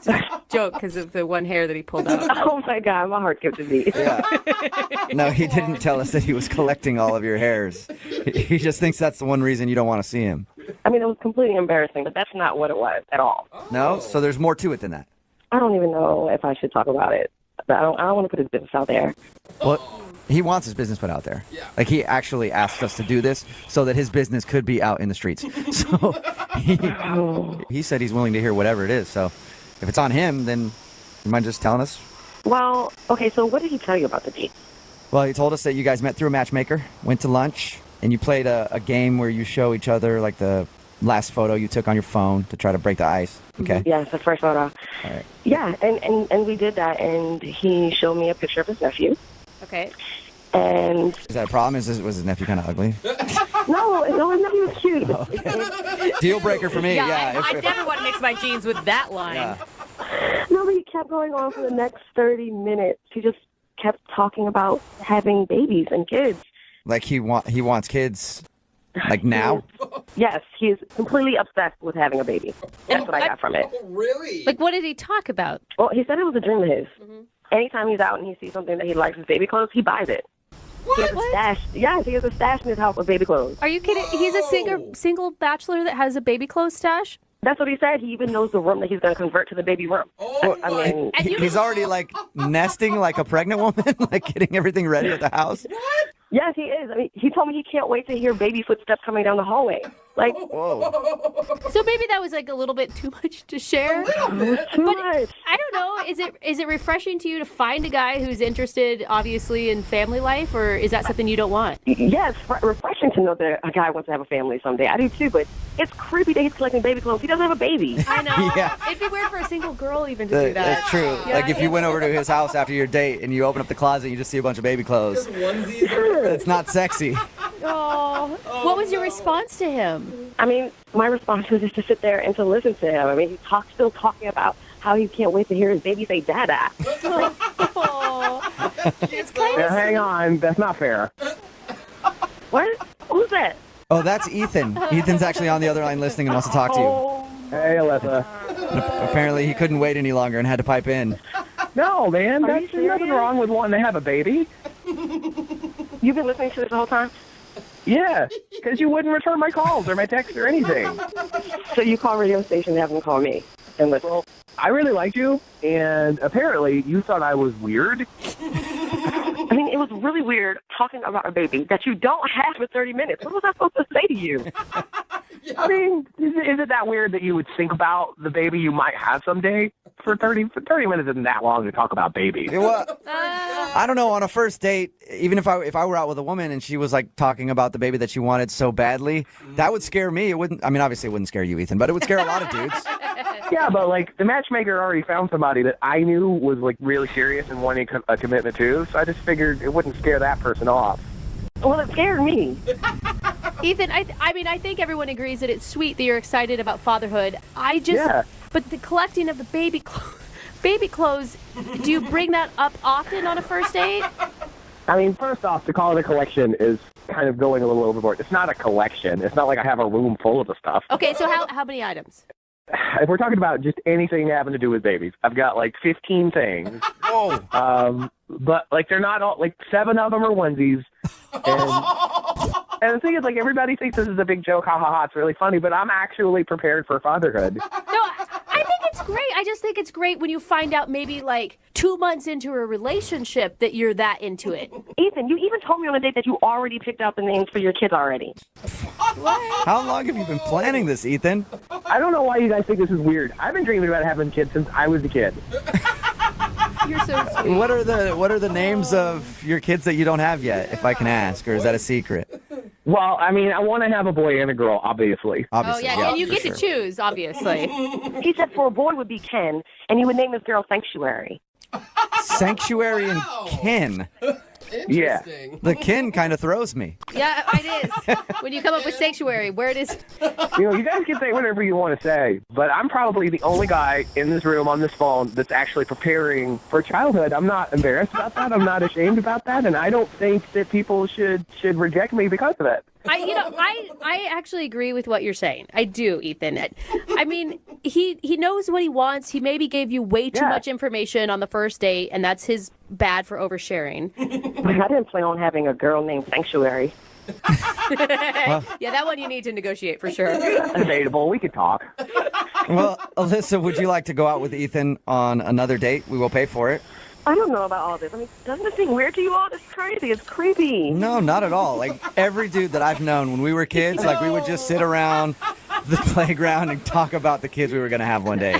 a joke because of the one hair that he pulled out. Oh my God, my heart skipped a beat. Yeah. No, he didn't tell us that he was collecting all of your hairs. He just thinks that's the one reason you don't want to see him. I mean, it was completely embarrassing, but that's not what it was at all. No? So there's more to it than that. I don't even know if I should talk about it. But I don't want to put his business out there. Well, he wants his business put out there. Yeah. Like, he actually asked us to do this so that his business could be out in the streets. So he said he's willing to hear whatever it is. So if it's on him, then you mind just telling us? Well, okay, so what did he tell you about the date? Well, he told us that you guys met through a matchmaker, went to lunch, and you played a game where you show each other, like, the last photo you took on your phone to try to break the ice. Okay. Yes, the first photo. All right. Yeah, and we did that, and he showed me a picture of his nephew. Okay. And Is that a problem? Was his nephew kind of ugly? no, his nephew was cute. Deal breaker for me. Yeah. I never want to mix my jeans with that line. Yeah. No, but he kept going on for the next 30 minutes. He just kept talking about having babies and kids. Like, he wants kids, like, now? Yes, he is completely obsessed with having a baby. That's what I got from it. Really? Like, what did he talk about? Well, he said it was a dream of his. Anytime he's out and he sees something that he likes with baby clothes, he buys it. He has a stash. Yes, he has a stash in his house of baby clothes. Are you kidding? He's a single bachelor that has a baby clothes stash? That's what he said. He even knows the room that he's going to convert to the baby room. I mean, He's already, like, nesting like a pregnant woman, like getting everything ready at the house. yes, he is. I mean, he told me he can't wait to hear baby footsteps coming down the hallway. Like, whoa. So maybe that was like a little bit too much to share. Too much. I don't know. Is it refreshing to you to find a guy who's interested, obviously, in family life, or is that something you don't want? Yes, refreshing to know that a guy wants to have a family someday. I do too, but it's creepy that he's collecting baby clothes. He doesn't have a baby. I know. Yeah. It'd be weird for a single girl even to do that. That's true. Yeah, Like, if you went over to his house after your date and you open up the closet and you just see a bunch of baby clothes. It's not sexy. Oh, what was your response to him? I mean, my response was just to sit there and to listen to him. I mean, he's still talking about how he can't wait to hear his baby say "dada." It's kind of Hang on, that's not fair. What? Who's that? Oh, that's Ethan. Ethan's actually on the other line listening and wants to talk to you. Hey, Alyssa. Apparently, he couldn't wait any longer and had to pipe in. No, man, Are you there's nothing serious? wrong with wanting to have a baby. You've been listening to this the whole time? Yeah, because you wouldn't return my calls or my texts or anything. So you call radio station and have them call me and listen. Well, I really liked you, and apparently you thought I was weird. I mean, it was really weird talking about a baby that you don't have for 30 minutes. What was I supposed to say to you? I mean, is it that weird that you would think about the baby you might have someday? For 30 minutes isn't that long to talk about babies. Well, I don't know. On a first date, even if I were out with a woman and she was like talking about the baby that she wanted so badly, that would scare me. It wouldn't. I mean, obviously, it wouldn't scare you, Ethan, but it would scare a lot of dudes. Yeah, but like the matchmaker already found somebody that I knew was like really serious and wanting a commitment to, so I just figured it wouldn't scare that person off. Well, it scared me. Ethan, I mean, I think everyone agrees that it's sweet that you're excited about fatherhood. But the collecting of the baby clothes, do you bring that up often on a first date? I mean, first off, to call it a collection is kind of going a little overboard. It's not a collection. It's not like I have a room full of the stuff. Okay, so how many items? If we're talking about just anything having to do with babies, I've got like 15 things. Whoa. But like they're not all, like 7 of them are onesies. And the thing is, like, everybody thinks this is a big joke, ha ha ha, it's really funny, but I'm actually prepared for fatherhood. No, I think it's great. I just think it's great when you find out maybe like 2 months into a relationship that you're that into it. Ethan, you even told me on a date that you already picked out the names for your kids already. How long have you been planning this, Ethan? I don't know why you guys think this is weird. I've been dreaming about having kids since I was a kid. You're so sweet. What are the names of your kids that you don't have yet, if I can ask, or is that a secret? Well, I mean, I want to have a boy and a girl, obviously. Oh, yeah, and you get to choose, obviously. He said for a boy would be Ken, and he would name his girl Sanctuary. Sanctuary and kin. Yeah. The kin kind of throws me. Yeah, it is. When you come up with sanctuary, where it is. You know, you guys can say whatever you want to say, but I'm probably the only guy in this room on this phone that's actually preparing for childhood. I'm not embarrassed about that. I'm not ashamed about that, and I don't think that people should reject me because of it. I actually agree with what you're saying. I do, Ethan. I mean, he knows what he wants. He maybe gave you way too much information on the first date, and that's his bad for oversharing. I didn't plan on having a girl named Sanctuary. Yeah, that one you need to negotiate for sure. Debatable. We could talk. Well, Alyssa, would you like to go out with Ethan on another date? We will pay for it. I don't know about all this. I mean, doesn't it seem weird to you all? It's crazy. It's creepy. No, not at all. Like, every dude that I've known when we were kids, like, we would just sit around the playground and talk about the kids we were going to have one day.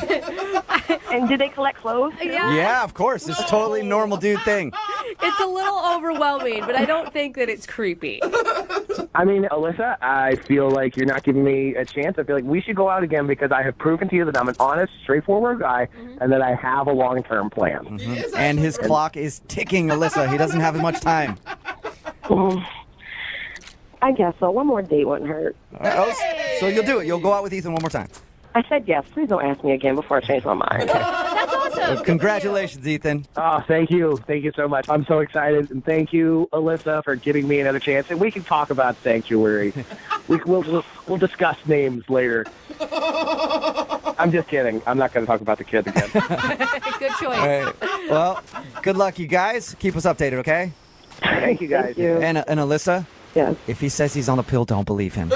And did they collect clothes? Yeah, of course. It's a totally normal dude thing. It's a little overwhelming, but I don't think that it's creepy. I mean, Alyssa, I feel like you're not giving me a chance. I feel like we should go out again because I have proven to you that I'm an honest, straightforward guy and that I have a long-term plan. And his clock is ticking, Alyssa. He doesn't have much time. I guess so. One more date wouldn't hurt. So you'll do it. You'll go out with Ethan one more time. I said yes. Please don't ask me again before I change my mind. That's awesome. Congratulations, Ethan. Oh, thank you. Thank you so much. I'm so excited. And thank you, Alyssa, for giving me another chance. And we can talk about Sanctuary. We'll discuss names later. I'm just kidding. I'm not going to talk about the kid again. Good choice. All right. Well, good luck, you guys. Keep us updated, okay? Thank you, guys. Thank you. And Alyssa? Yes. If he says he's on a pill, don't believe him.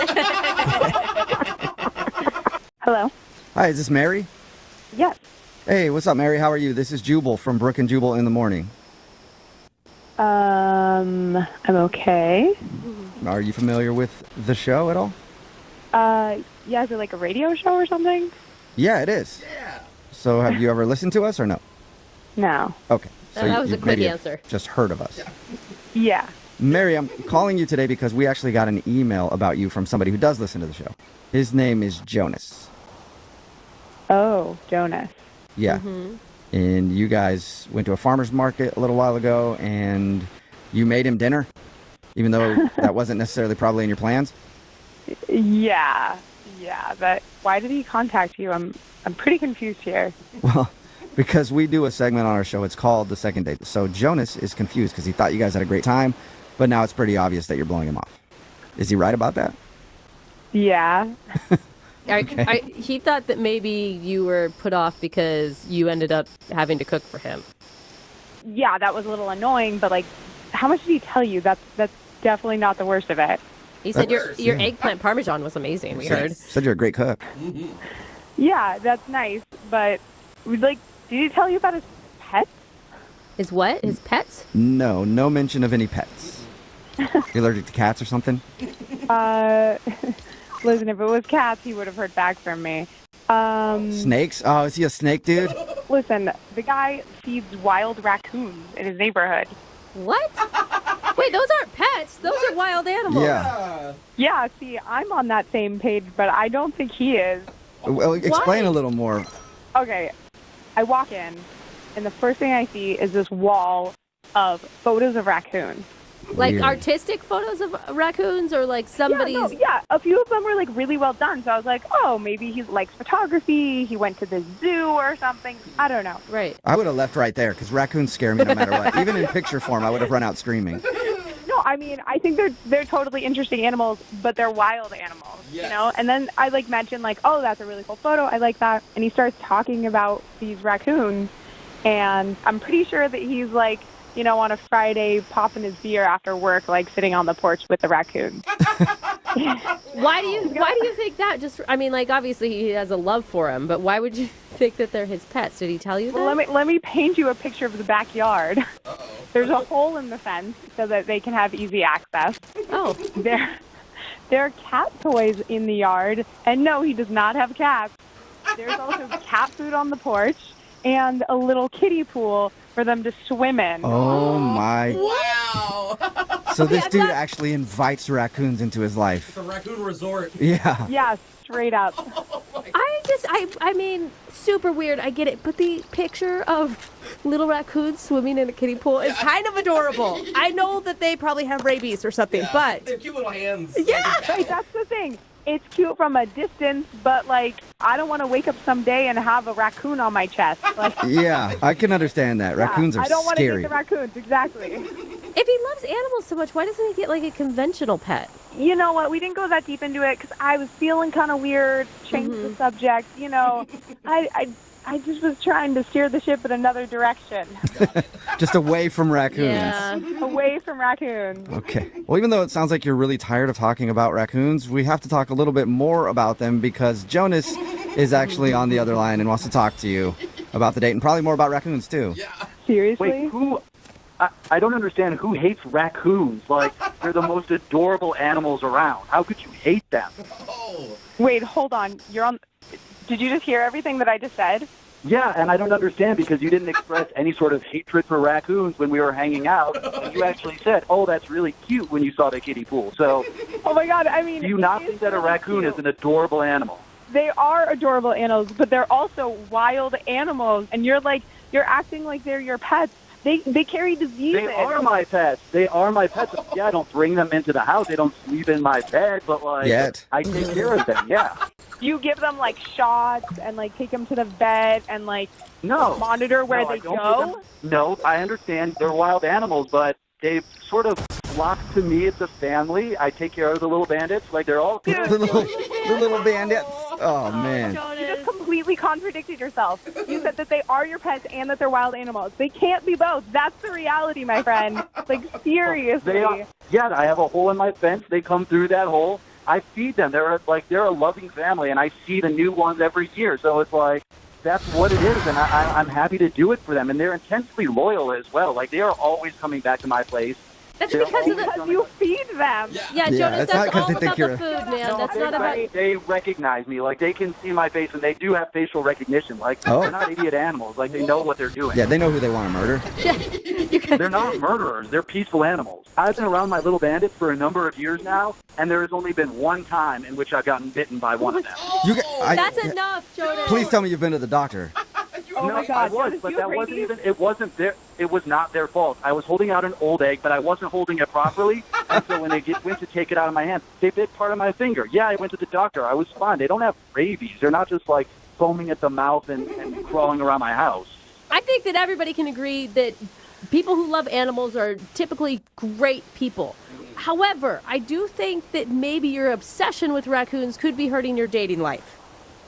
Hello. Hi, is this Mary? Yes. Hey, what's up, Mary? How are you? This is Jubal from Brook and Jubal in the Morning. I'm okay. Are you familiar with the show at all? Yeah, is it like a radio show or something? Yeah, it is. Yeah. So have you ever listened to us or no? No. Okay. So That was you a quick maybe have answer. just heard of us. Yeah. Mary, I'm calling you today because we actually got an email about you from somebody who does listen to the show. His name is Jonas. Oh, Jonas. Yeah. And you guys went to a farmer's market a little while ago and you made him dinner, even though that wasn't necessarily probably in your plans? Yeah. But why did he contact you? I'm pretty confused here. Well, because we do a segment on our show. It's called The Second Date. So Jonas is confused because he thought you guys had a great time, but now it's pretty obvious that you're blowing him off. Is he right about that? Yeah. He thought that maybe you were put off because you ended up having to cook for him. Yeah, that was a little annoying, but like, how much did he tell you? That's definitely not the worst of it. He said your eggplant parmesan was amazing. We heard. Said you're a great cook. Yeah, that's nice, but like, did he tell you about his pets? His what? His pets? No mention of any pets. You allergic to cats or something? Listen, if it was cats, he would have heard back from me. Snakes? Oh, is he a snake dude? Listen, the guy feeds wild raccoons in his neighborhood. What? Wait, those aren't pets. Those are wild animals. Yeah. Yeah, see, I'm on that same page, but I don't think he is. Well, explain a little more. Okay, I walk in, and the first thing I see is this wall of photos of raccoons. Like Weird. artistic photos of raccoons or like somebody's... Yeah, a few of them were like really well done. So I was like, oh, maybe he likes photography. He went to the zoo or something. I don't know. Right. I would have left right there because raccoons scare me no matter what. Even in picture form, I would have run out screaming. No, I mean, I think they're totally interesting animals, but they're wild animals, you know? And then I like mentioned like, oh, that's a really cool photo. I like that. And he starts talking about these raccoons. And I'm pretty sure that he's like, you know, on a Friday, popping his beer after work, like sitting on the porch with the raccoon. Why do you think that? Just, I mean, like obviously he has a love for him, but why would you think that they're his pets? Did he tell you that? Well, let me paint you a picture of the backyard. There's a hole in the fence so that they can have easy access. Oh, there are cat toys in the yard, and no, he does not have cats. There's also cat food on the porch and a little kiddie pool for them to swim in. Oh my. Wow. So this dude actually invites raccoons into his life. It's a raccoon resort. Yeah. Yeah, straight up. I mean, super weird. I get it. But the picture of little raccoons swimming in a kiddie pool is kind of adorable. I know that they probably have rabies or something, but... They have cute little hands. Yeah, right, that's the thing. It's cute from a distance, but, like, I don't want to wake up someday and have a raccoon on my chest. Like, Yeah, I can understand that. Raccoons are I don't want to scary. eat the raccoons, exactly. If he loves animals so much, why doesn't he get like a conventional pet? You know what? We didn't go that deep into it because I was feeling kind of weird. Changed the subject. You know, I just was trying to steer the ship in another direction. Just away from raccoons. Yeah, away from raccoons. Okay. Well, even though it sounds like you're really tired of talking about raccoons, we have to talk a little bit more about them because Jonas is actually on the other line and wants to talk to you about the date and probably more about raccoons too. Yeah. Seriously? Wait, who? I don't understand who hates raccoons. Like, they're the most adorable animals around. How could you hate them? Wait, hold on. You're on. Did you just hear everything that I just said? Yeah, and I don't understand because you didn't express any sort of hatred for raccoons when we were hanging out. And you actually said, oh, that's really cute when you saw the kiddie pool. So, Oh my God! I mean, do you not think that a raccoon is an adorable animal? they are adorable animals, but they're also wild animals, and you're acting like they're your pets. They carry diseases. They are my pets. They are my pets. Yeah, I don't bring them into the house. They don't sleep in my bed, but like, Yet. I take care of them. Yeah. You give them like shots and like take them to the vet and like monitor where No, I they don't go. give them- No, I understand they're wild animals, but they sort of flock to me. It's a family. I take care of the little bandits. Like, they're all the little bandits. Oh man. You just completely contradicted yourself. You said that they are your pets and that they're wild animals. They can't be both. That's the reality, my friend. Like, seriously. They are, yeah, I have a hole in my fence. They come through that hole. I feed them. They're a loving family, and I see the new ones every year. So it's like, that's what it is, and I'm happy to do it for them. And they're intensely loyal as well. Like, they are always coming back to my place. That's They're because you feed them. Yeah, Jonas, that's all about the food, man. No, That's not about... They recognize me. Like, they can see my face, and they do have facial recognition. Like, they're not idiot animals. Like, they know what they're doing. Yeah, they know who they want to murder. They're not murderers. They're peaceful animals. I've been around my little bandits for a number of years now, and there has only been one time in which I've gotten bitten by one of them. That's enough, Jonas. Please tell me you've been to the doctor. Oh No, my God, I was, Jonas, but you that have wasn't rabies? even. It wasn't their. It was not their fault. I was holding out an old egg, but I wasn't holding it properly. And so when they went to take it out of my hand, they bit part of my finger. Yeah, I went to the doctor. I was fine. They don't have rabies. They're not just like foaming at the mouth and crawling around my house. I think that everybody can agree that people who love animals are typically great people. However, I do think that maybe your obsession with raccoons could be hurting your dating life.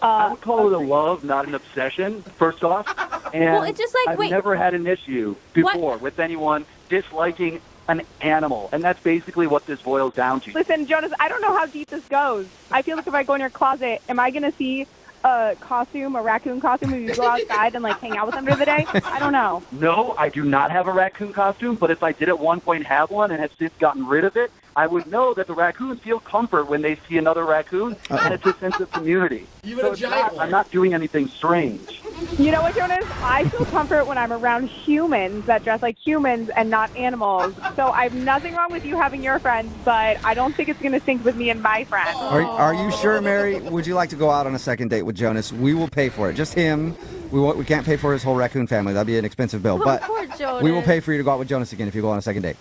I would call it a love, not an obsession, first off. And Well, it's just like, I've wait. never had an issue before with anyone disliking an animal. And that's basically what this boils down to. Listen, Jonas, I don't know how deep this goes. I feel like if I go in your closet, am I going to see a raccoon costume, when you go outside and like hang out with them during the day? I don't know. No, I do not have a raccoon costume, but if I did at one point have one and have since gotten rid of it, I would know that the raccoons feel comfort when they see another raccoon, and it's a sense of community. Even So a it's giant not, one. I'm not doing anything strange. You know what, Jonas? I feel comfort when I'm around humans that dress like humans and not animals. So I have nothing wrong with you having your friends, but I don't think it's going to sync with me and my friends. Are you sure, Mary? Would you like to go out on a second date with Jonas? We will pay for it. Just him. We can't pay for his whole raccoon family. That'd be an expensive bill. But Poor Jonas. we will pay for you to go out with Jonas again if you go on a second date.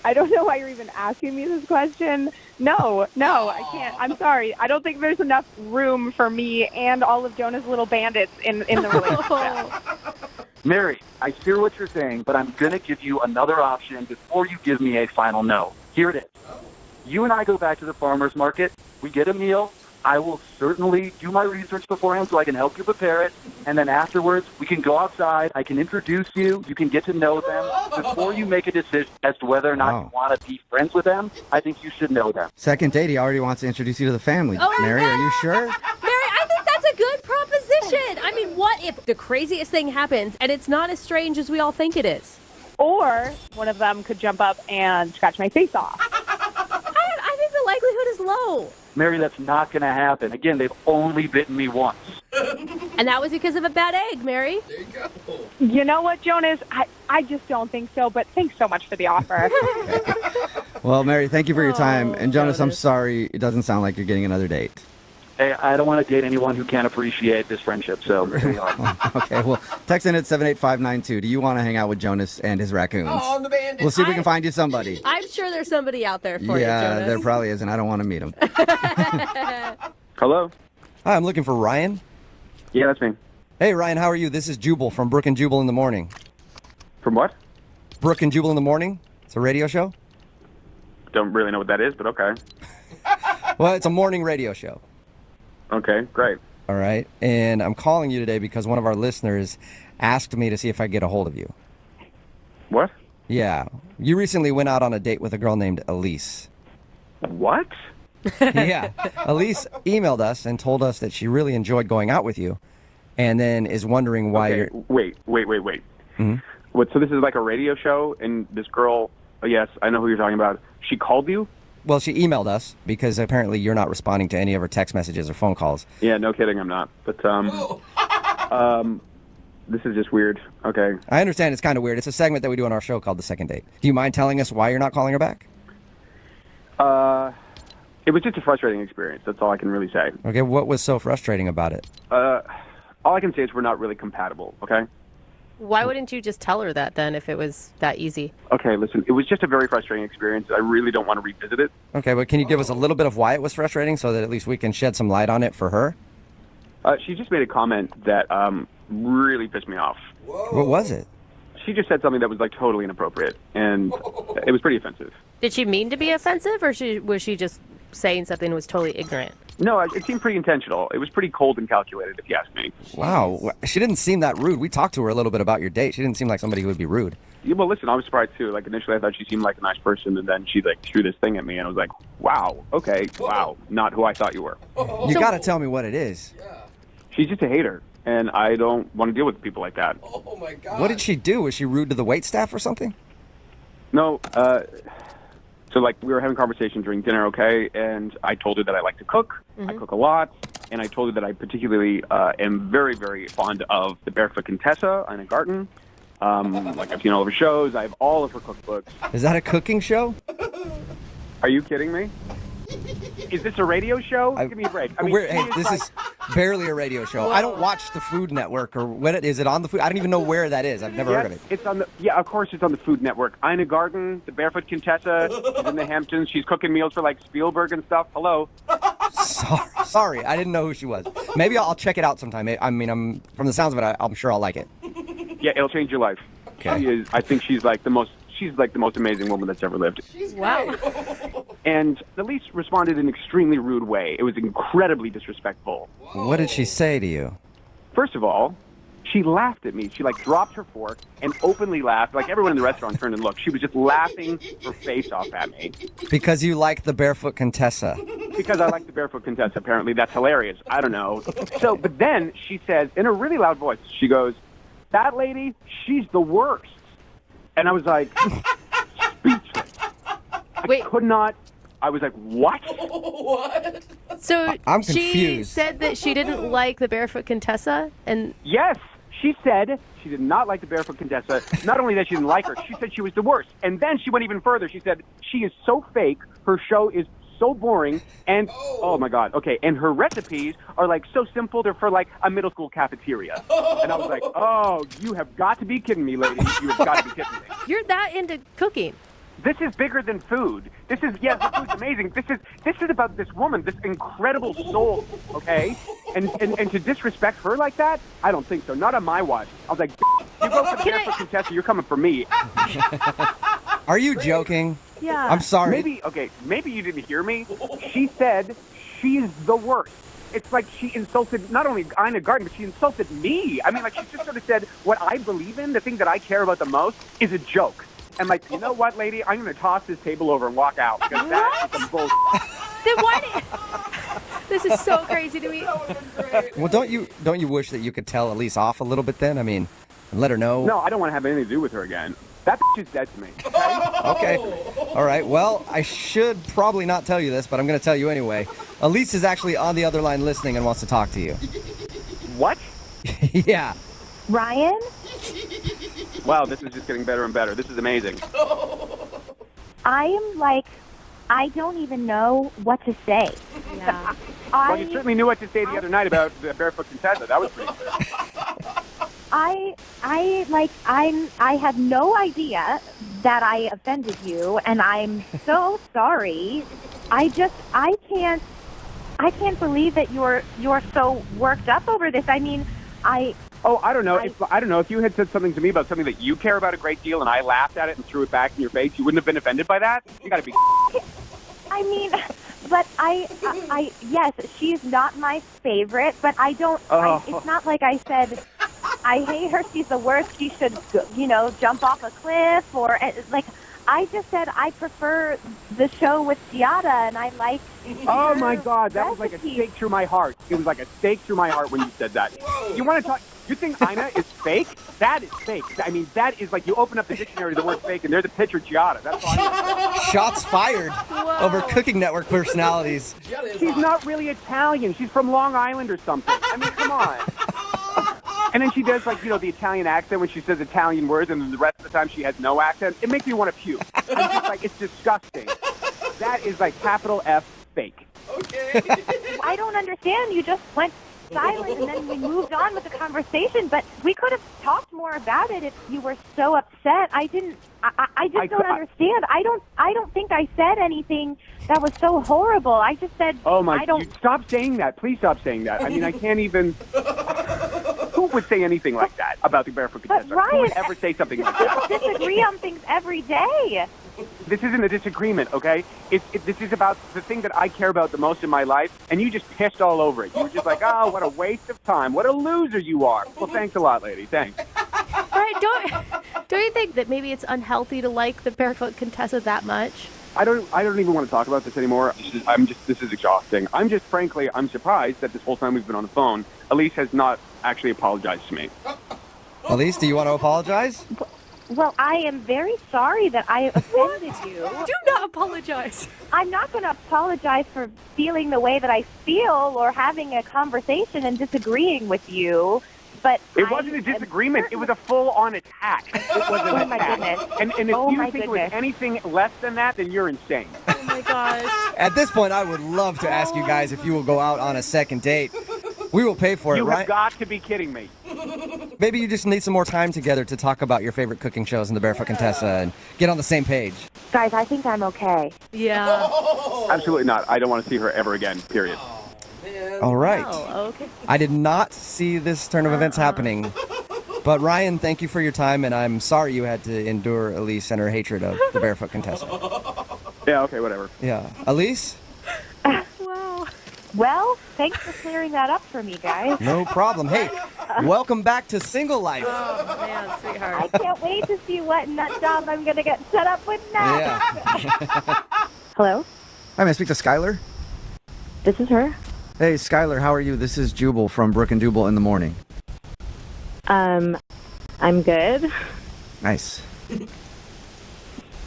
I don't know why you're even asking me this question. No, I can't. I'm sorry. I don't think there's enough room for me and all of Jonas' little bandits in the relationship. Mary, I hear what you're saying, but I'm going to give you another option before you give me a final no. Here it is. You and I go back to the farmer's market. We get a meal. I will certainly do my research beforehand so I can help you prepare it. And then afterwards, we can go outside. I can introduce you. You can get to know them. Before you make a decision as to whether or not you want to be friends with them, I think you should know them. Second date, he already wants to introduce you to the family. Oh my Mary, are you God. sure? Mary, I think that's a good proposition. I mean, what if the craziest thing happens and it's not as strange as we all think it is? Or one of them could jump up and scratch my face off. I think the likelihood is low. Mary, that's not going to happen. Again, they've only bitten me once. And that was because of a bad egg, Mary. There you go. You know what, Jonas? I just don't think so, but thanks so much for the offer. Well, Mary, thank you for your time. And Jonas, I'm sorry. It doesn't sound like you're getting another date. Hey, I don't want to date anyone who can't appreciate this friendship, so here we are. Okay, well, text in at 78592. Do you want to hang out with Jonas and his raccoons? Oh, the bandit. We'll see if we can find you somebody. I'm sure there's somebody out there for you, Yeah, Jonas. there probably is, and I don't want to meet him. Hello? Hi, I'm looking for Ryan. Yeah, that's me. Hey, Ryan, how are you? This is Jubal from Brook and Jubal in the Morning. From what? Brook and Jubal in the Morning. It's a radio show? Don't really know what that is, but okay. Well, it's a morning radio show. Okay, great. All right. And I'm calling you today because one of our listeners asked me to see if I could get a hold of you. What? Yeah. You recently went out on a date with a girl named Elise. What? Yeah. Elise emailed us and told us that she really enjoyed going out with you and then is wondering why you're... Wait. Mm-hmm. What? So this is like a radio show, and this girl, oh, yes, I know who you're talking about. She called you? Well, she emailed us because apparently you're not responding to any of her text messages or phone calls. Yeah, no kidding, I'm not. But, this is just weird. Okay. I understand it's kind of weird. It's a segment that we do on our show called The Second Date. Do you mind telling us why you're not calling her back? It was just a frustrating experience. That's all I can really say. Okay, what was so frustrating about it? All I can say is we're not really compatible, okay? Why wouldn't you just tell her that then if it was that easy? Okay, listen, it was just a very frustrating experience. I really don't want to revisit it. Okay, but can you give us a little bit of why it was frustrating so that at least we can shed some light on it for her? She just made a comment that really pissed me off. What was it? She just said something that was like totally inappropriate, and it was pretty offensive. Did she mean to be offensive, or was she just saying something that was totally ignorant? No, it seemed pretty intentional. It was pretty cold and calculated, if you ask me. Wow, she didn't seem that rude. We talked to her a little bit about your date. She didn't seem like somebody who would be rude. Yeah, well, listen, I was surprised too. Like initially, I thought she seemed like a nice person, and then she like threw this thing at me, and I was like, "Wow, okay, wow, not who I thought you were." You got to tell me what it is. She's just a hater, and I don't want to deal with people like that. Oh my God. What did she do? Was she rude to the wait staff or something? No, so like we were having a conversation during dinner, okay, and I told her that I like to cook. I cook a lot, and I told her that I particularly am very, very fond of the Barefoot Contessa, Ina Garten. Like I've seen all of her shows. I have all of her cookbooks. Is that a cooking show? Are you kidding me? Is this a radio show? Give me a break. I mean, hey, this is barely a radio show. I don't watch the Food Network or what is it on the Food? I don't even know where that is. I've never heard of it. It's on the of course it's on the Food Network. Ina Garten, the Barefoot Contessa, is in the Hamptons. She's cooking meals for like Spielberg and stuff. Hello. Sorry, I didn't know who she was. Maybe I'll check it out sometime. I mean, from the sounds of it, I'm sure I'll like it. Yeah, it'll change your life. Okay. I think she's like the most amazing woman that's ever lived. Wow. And Elise responded in an extremely rude way. It was incredibly disrespectful. What did she say to you? First of all, she laughed at me. She like dropped her fork and openly laughed. Like everyone in the restaurant turned and looked. She was just laughing her face off at me. Because you like the Barefoot Contessa. Because I like the Barefoot Contessa. Apparently that's hilarious. I don't know. So, but then she says in a really loud voice, she goes, "That lady, she's the worst." And I was like, speechless. I could not. I was like, what? What? So I'm she confused. said that she didn't like the Barefoot Contessa, and Yes, she said she did not like the Barefoot Contessa. Not only that she didn't like her, she said she was the worst. And then she went even further. She said she is so fake. Her show is so boring. And, oh my God, okay. And her recipes are like so simple. They're for like a middle school cafeteria. And I was like, oh, you have got to be kidding me, lady. You have got to be kidding me. you're that into cooking. This is bigger than food. This is, yes, the food's amazing. This is about this woman, this incredible soul, okay? And to disrespect her like that, I don't think so. Not on my watch. I was like, you go for the Barefoot Contessa, you're coming for me. Are you joking? Yeah. I'm sorry. Maybe you didn't hear me. She said she's the worst. It's like she insulted not only Ina Garten, but she insulted me. I mean, like she just sort of said what I believe in, the thing that I care about the most, is a joke. And like, you know what, lady? I'm going to toss this table over and walk out because that is some bullshit. Then why This is so crazy to me. Well, don't you wish that you could tell Elise off a little bit then? I mean, and let her know. No, I don't want to have anything to do with her again. That is dead to me. Okay. All right. Well, I should probably not tell you this, but I'm going to tell you anyway. Elise is actually on the other line listening and wants to talk to you. What? Yeah. Ryan? Wow, this is just getting better and better. This is amazing. I am like, I don't even know what to say. Yeah. Well, you certainly knew what to say the other night about the Barefoot Contessa. That was pretty good. I have no idea that I offended you, and I'm so sorry. I can't believe that you're so worked up over this. I mean, I Oh, I don't know. I don't know. If you had said something to me about something that you care about a great deal and I laughed at it and threw it back in your face, you wouldn't have been offended by that? You got to be... I mean, but yes, she's not my favorite, but I don't, it's not like I said, I hate her, she's the worst, she should, jump off a cliff, or, like, I just said I prefer the show with Giada, and I like... Oh, my God, that was like a stake through my heart. It was like a stake through my heart when you said that. You want to talk... You think Ina is fake? That is fake. I mean, that is like you open up the dictionary, the word fake, and there's a picture of Giada. That's all I know. Shots fired over Cooking Network personalities. She's not really Italian. She's from Long Island or something. I mean, come on. And then she does, like, the Italian accent when she says Italian words, and then the rest of the time she has no accent. It makes me want to puke. It's just like, it's disgusting. That is like capital F fake. Okay. I don't understand. You just went silent, and then we moved on with the conversation, but we could have talked more about it if you were so upset. I just don't understand. I don't think I said anything that was so horrible. I just said, stop saying that. Please stop saying that. I mean, I can't even... Who would say anything like that about the Barefoot Contessa? Ryan, who would ever say something like that? We disagree on things every day. This isn't a disagreement, okay? This is about the thing that I care about the most in my life, and you just pissed all over it. You were just like, oh, what a waste of time. What a loser you are. Well, thanks a lot, lady. Thanks. Right, don't you think that maybe it's unhealthy to like the Barefoot Contessa that much? I don't even want to talk about this anymore. This is exhausting. Frankly, I'm surprised that this whole time we've been on the phone, Elise has not actually apologized to me. Elise, do you want to apologize? Well, I am very sorry that I offended you. Do not apologize. I'm not going to apologize for feeling the way that I feel or having a conversation and disagreeing with you. But it wasn't a disagreement. It was a full-on attack. It was an attack. My goodness. And if you think it was anything less than that, then you're insane. Oh, my gosh. At this point, I would love to ask you guys if you will go out on a second date. We will pay for it, You right? have got to be kidding me. Maybe you just need some more time together to talk about your favorite cooking shows in the Barefoot Contessa and get on the same page. Guys, I think I'm okay. Yeah. Absolutely not. I don't want to see her ever again, period. All right. Oh, okay. I did not see this turn of events happening. But Ryan, thank you for your time, and I'm sorry you had to endure Elise and her hatred of the Barefoot Contessa. Yeah, okay, whatever. Yeah. Elise? Wow. Well, thanks for clearing that up for me, guys. No problem. Hey, welcome back to single life. Oh, man, sweetheart. I can't wait to see what nut job I'm going to get set up with next. Yeah. Hello? Hi, may I speak to Skylar? This is her. Hey, Skylar, how are you? This is Jubal from Brook and Jubal in the Morning. I'm good. Nice.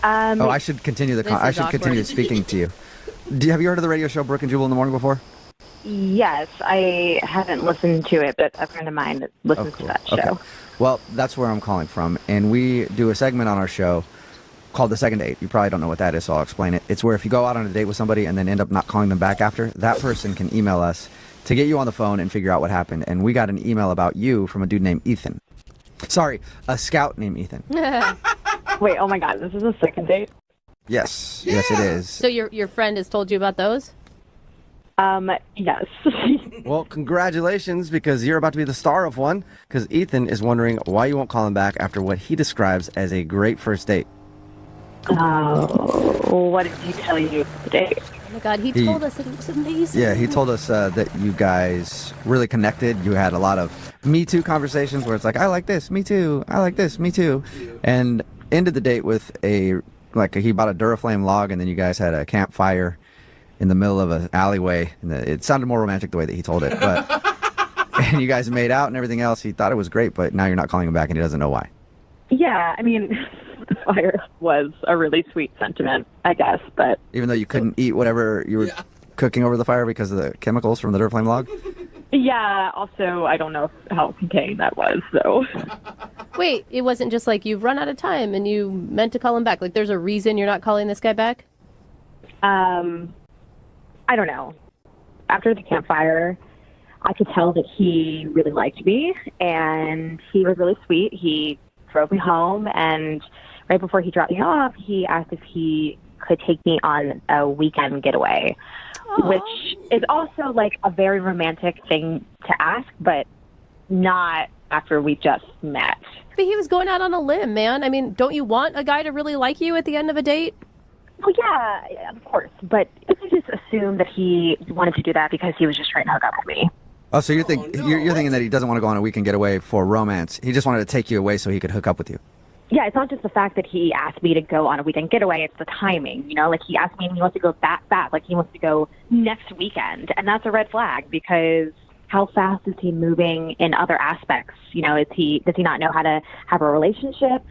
I should continue I should continue speaking to you. Have you heard of the radio show Brook and Jubal in the Morning before? Yes, I haven't listened to it, but a friend of mine listens to that show. Okay. Well, that's where I'm calling from, and we do a segment on our show called The Second Date. You probably don't know what that is, so I'll explain it. It's where if you go out on a date with somebody and then end up not calling them back after, that person can email us to get you on the phone and figure out what happened. And we got an email about you from a dude named Ethan. Sorry, a scout named Ethan. Wait, oh my God, this is a second date? Yes, yes it is. So your friend has told you about those? Yes. Well, congratulations, because you're about to be the star of one, because Ethan is wondering why you won't call him back after what he describes as a great first date. What did he tell you today? Oh my God, he told us that it was amazing. Yeah, he told us that you guys really connected. You had a lot of Me Too conversations where it's like, I like this, me too, I like this, me too. And ended the date with he bought a Duraflame log, and then you guys had a campfire in the middle of an alleyway. And it sounded more romantic the way that he told it. But and you guys made out and everything else. He thought it was great, but now you're not calling him back and he doesn't know why. Yeah, I mean, the fire was a really sweet sentiment, I guess, but... Even though you couldn't eat whatever you were cooking over the fire because of the chemicals from the Duraflame log? Yeah, also, I don't know how contained that was, so... Wait, it wasn't just like you've run out of time and you meant to call him back. Like, there's a reason you're not calling this guy back? I don't know. After the campfire, I could tell that he really liked me, and he was really sweet. He drove me home, and right before he dropped me off, he asked if he could take me on a weekend getaway, which is also like a very romantic thing to ask, but not after we just met. But he was going out on a limb, man. I mean, don't you want a guy to really like you at the end of a date? Well, yeah, of course. But I just assumed that he wanted to do that because he was just trying to hook up with me. Oh, so you're thinking that he doesn't want to go on a weekend getaway for romance. He just wanted to take you away so he could hook up with you. Yeah, it's not just the fact that he asked me to go on a weekend getaway. It's the timing. You know, like he asked me and he wants to go that fast. Like he wants to go next weekend. And that's a red flag because how fast is he moving in other aspects? You know, does he not know how to have a relationship?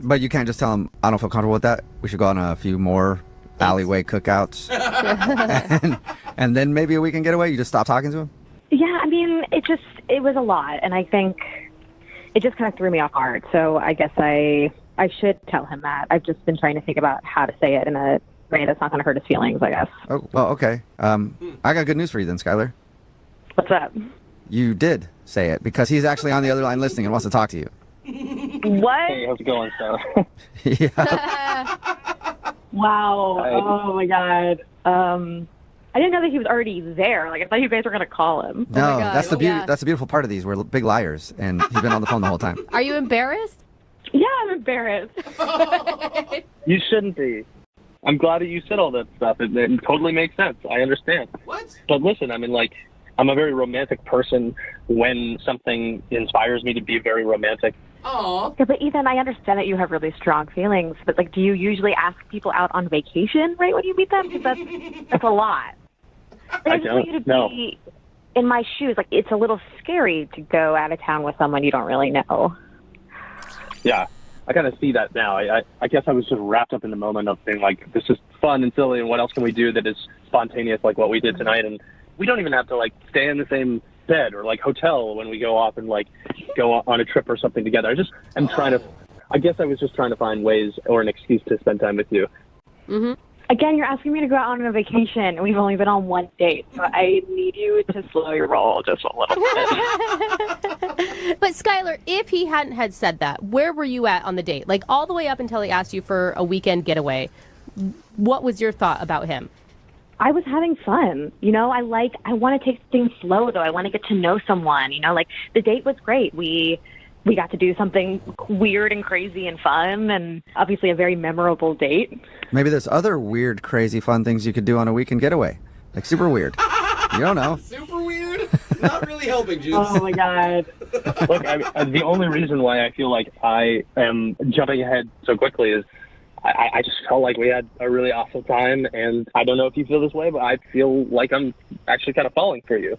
But you can't just tell him, I don't feel comfortable with that. We should go on a few more alleyway cookouts. and then maybe a weekend getaway. You just stop talking to him? Yeah, I mean, it was a lot. And I think it just kind of threw me off guard. So I guess I should tell him that. I've just been trying to think about how to say it in a way that's not going to hurt his feelings, I guess. Oh, well, okay. I got good news for you then, Skylar. What's up? You did say it because he's actually on the other line listening and wants to talk to you. What? Hey, how's it going, Sal? Yeah. Wow. Hi. Oh, my God. I didn't know that he was already there. Like, I thought you guys were going to call him. No, that's the beauty. That's the beautiful part of these. We're big liars, and he's been on the phone the whole time. Are you embarrassed? Yeah, I'm embarrassed. You shouldn't be. I'm glad that you said all that stuff. It totally makes sense. I understand. What? But listen, I mean, like, I'm a very romantic person when something inspires me to be very romantic. Oh. Yeah, but Ethan, I understand that you have really strong feelings, but, like, do you usually ask people out on vacation right when you meet them? Because that's a lot. Like, I just want you don't to know. be in my shoes. Like, it's a little scary to go out of town with someone you don't really know. Yeah, I kind of see that now. I guess I was just wrapped up in the moment of being like, this is fun and silly, and what else can we do that is spontaneous like what we did tonight? And we don't even have to, like, stay in the same bed or, like, hotel when we go off and, like, go on a trip or something together. I guess I was just trying to find ways or an excuse to spend time with you. Mm-hmm. Again, you're asking me to go out on a vacation, and we've only been on one date, so I need you to slow your roll just a little bit. But Skylar, if he hadn't had said that, where were you at on the date? Like all the way up until he asked you for a weekend getaway. What was your thought about him? I was having fun. You know, I want to take things slow, though. I want to get to know someone. You know, like, the date was great. We got to do something weird and crazy and fun, and obviously a very memorable date. Maybe there's other weird, crazy, fun things you could do on a weekend getaway. Like super weird. You don't know. Super weird? Not really helping, Juice. Oh, my God. Look, the only reason why I feel like I am jumping ahead so quickly is I just felt like we had a really awesome time, and I don't know if you feel this way, but I feel like I'm actually kind of falling for you.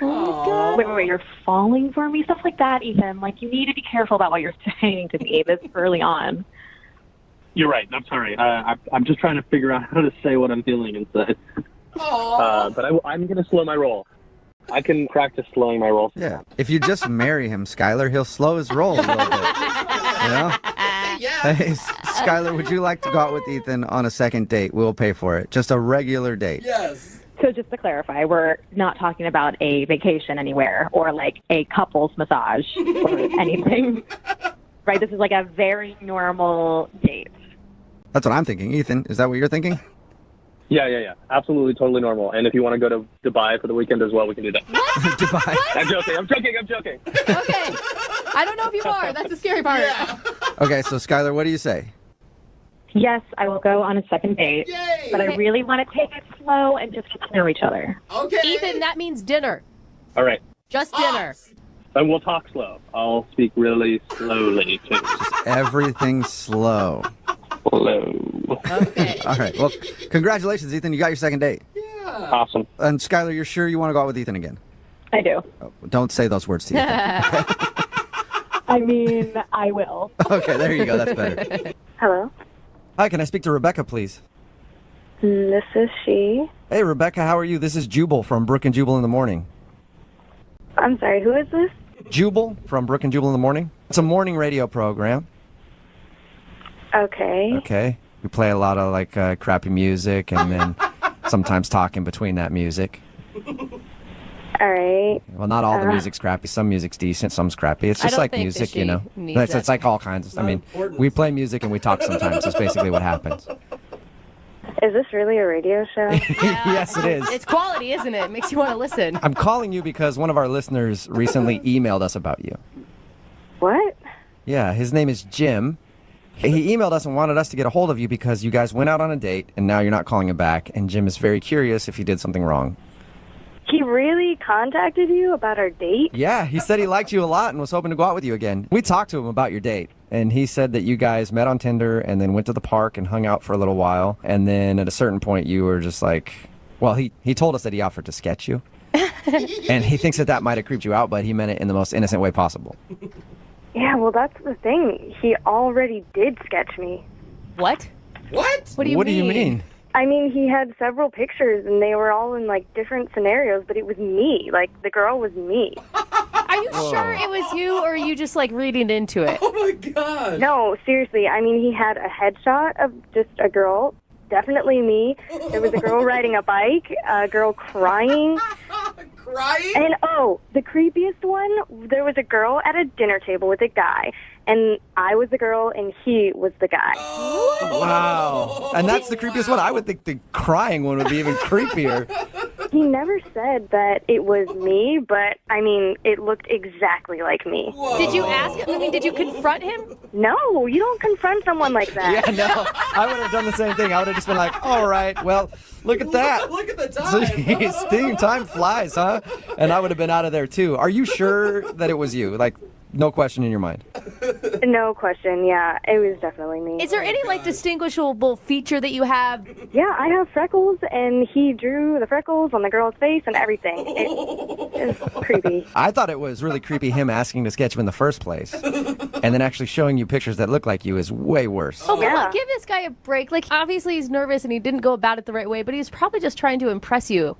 Oh, my God. Wait, you're falling for me? Stuff like that, Ethan. Like, you need to be careful about what you're saying to me this early on. You're right. I'm sorry. I'm just trying to figure out how to say what I'm feeling inside. But I'm going to slow my roll. I can practice slowing my roll. Yeah. If you just marry him, Skylar, he'll slow his roll a little bit. You know? Hey, Skylar, would you like to go out with Ethan on a second date? We'll pay for it. Just a regular date. Yes. So just to clarify, we're not talking about a vacation anywhere or like a couple's massage or anything. Right? This is like a very normal date. That's what I'm thinking. Ethan, is that what you're thinking? Yeah. Absolutely, totally normal. And if you want to go to Dubai for the weekend as well, we can do that. Dubai. I'm joking. Okay. I don't know if you are. That's the scary part. Yeah. Okay, so Skylar, what do you say? Yes, I will go on a second date. Yay! But I really want to take it slow and just get to know each other. Okay. Ethan, that means dinner. All right. Just dinner. And we'll talk slow. I'll speak really slowly, too. Everything slow. Slow. Okay. All right. Well, congratulations, Ethan. You got your second date. Yeah. Awesome. And Skylar, you're sure you want to go out with Ethan again? I do. Oh, don't say those words to Ethan. I mean, I will. Okay, there you go. That's better. Hello? Hi, can I speak to Rebecca, please? This is she. Hey, Rebecca, how are you? This is Jubal from Brook and Jubal in the Morning. I'm sorry, who is this? Jubal from Brook and Jubal in the Morning. It's a morning radio program. Okay. Okay. We play a lot of, like, crappy music and then sometimes talk in between that music. All right. Well, not all the music's crappy. Some music's decent, some's crappy. It's just like music, you know. It's like all kinds. I mean, we play music and we talk sometimes. That's basically what happens. Is this really a radio show? Yes, it is. It's quality, isn't it? It makes you want to listen. I'm calling you because one of our listeners recently emailed us about you. What? Yeah, his name is Jim. He emailed us and wanted us to get a hold of you because you guys went out on a date and now you're not calling him back. And Jim is very curious if he did something wrong. He really contacted you about our date? Yeah, he said he liked you a lot and was hoping to go out with you again. We talked to him about your date, and he said that you guys met on Tinder and then went to the park and hung out for a little while. And then at a certain point, you were just like, well, he told us that he offered to sketch you. And he thinks that might have creeped you out, but he meant it in the most innocent way possible. Yeah, well, that's the thing. He already did sketch me. What? What? What do you mean? I mean, he had several pictures, and they were all in, like, different scenarios, but it was me. Like, the girl was me. Are you sure it was you, or are you just, like, reading into it? Oh, my God. No, seriously. I mean, he had a headshot of just a girl. Definitely me. There was a girl riding a bike, a girl crying. Crying? And, oh, the creepiest one, there was a girl at a dinner table with a guy. And I was the girl, and he was the guy. Wow. And that's the creepiest one. I would think the crying one would be even creepier. He never said that it was me, but, I mean, it looked exactly like me. Whoa. Did you ask him? I mean, did you confront him? No, you don't confront someone like that. Yeah, no. I would have done the same thing. I would have just been like, all right, well, look at that. Look at the time. Sting, time flies, huh? And I would have been out of there, too. Are you sure that it was you? Like, no question in your mind? No question, yeah. It was definitely me. Is there any, like, distinguishable feature that you have? Yeah, I have freckles, and he drew the freckles on the girl's face and everything. It was creepy. I thought it was really creepy him asking to sketch him in the first place. And then actually showing you pictures that look like you is way worse. Oh, come on, give this guy a break. Like, obviously he's nervous and he didn't go about it the right way, but he was probably just trying to impress you.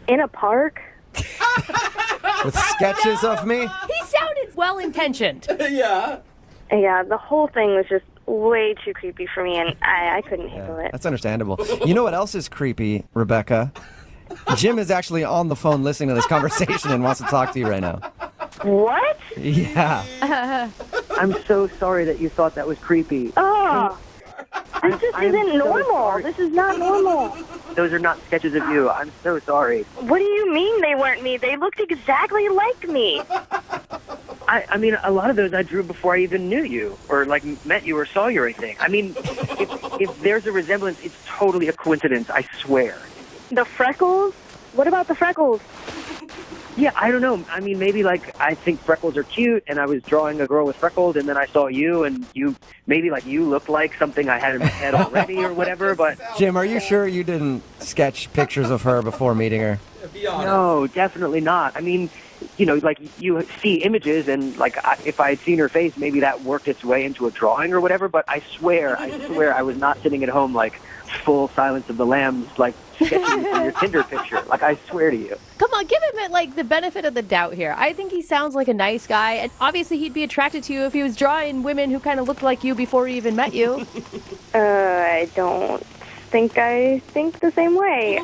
In a park? With sketches of me? He sounded well-intentioned. Yeah. Yeah, the whole thing was just way too creepy for me, and I couldn't handle it. That's understandable. You know what else is creepy, Rebecca? Jim is actually on the phone listening to this conversation and wants to talk to you right now. What? Yeah. I'm so sorry that you thought that was creepy. Oh, this just isn't normal. This is not normal. Those are not sketches of you. I'm so sorry. What do you mean they weren't me? They looked exactly like me. I mean, a lot of those I drew before I even knew you, or like met you or saw you or anything. I mean, if there's a resemblance, it's totally a coincidence, I swear. The freckles? What about the freckles? Yeah, I don't know. I mean, maybe like I think freckles are cute, and I was drawing a girl with freckles, and then I saw you, and you maybe like you looked like something I had in my head already or whatever. But Jim, are you sure you didn't sketch pictures of her before meeting her? No, definitely not. I mean, you know, like you see images, and like if I had seen her face, maybe that worked its way into a drawing or whatever. But I swear, I was not sitting at home like full Silence of the Lambs, like sketching from your Tinder picture. Like I swear to you. Come on, give him like the benefit of the doubt here. I think he sounds like a nice guy, and obviously he'd be attracted to you if he was drawing women who kind of looked like you before he even met you. I don't think I think the same way.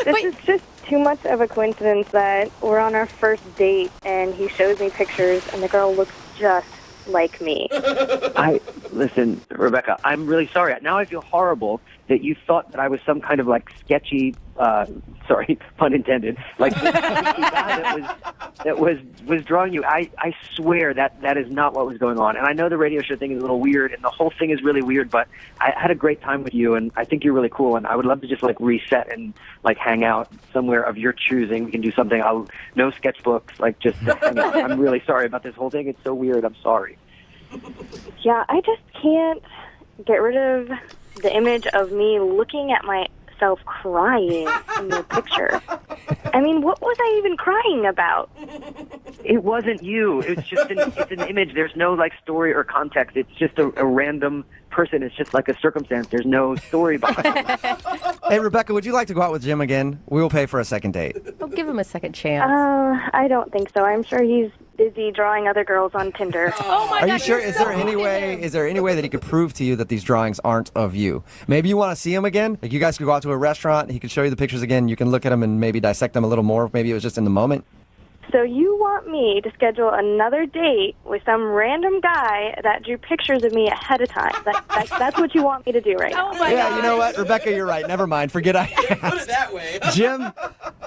This is just too much of a coincidence that we're on our first date and he shows me pictures and the girl looks just like me. Listen, Rebecca, I'm really sorry. Now I feel horrible that you thought that I was some kind of like sketchy, sorry, pun intended, like guy that was drawing you. I swear that is not what was going on. And I know the radio show thing is a little weird, and the whole thing is really weird. But I had a great time with you, and I think you're really cool. And I would love to just like reset and like hang out somewhere of your choosing. We can do something. No sketchbooks, like just hang out. I'm really sorry about this whole thing. It's so weird. I'm sorry. Yeah, I just can't get rid of the image of me looking at myself crying in the picture. I mean, what was I even crying about? It wasn't you. It's just it's an image. There's no like story or context. It's just a random person. It's just like a circumstance. There's no story behind it. Hey, Rebecca, would you like to go out with Jim again? We will pay for a second date. Oh, give him a second chance. I don't think so. I'm sure he's busy drawing other girls on Tinder. Oh my Are God, you sure? you're Is so there any way? Is there any way that he could prove to you that these drawings aren't of you? Maybe you want to see him again. Like you guys could go out to a restaurant. He could show you the pictures again. You can look at them and maybe dissect them a little more. Maybe it was just in the moment. So you want me to schedule another date with some random guy that drew pictures of me ahead of time? That's what you want me to do right now? Oh my Yeah, God. you know what, Rebecca, you're right. Never mind. Forget I asked. Put it that way. Jim,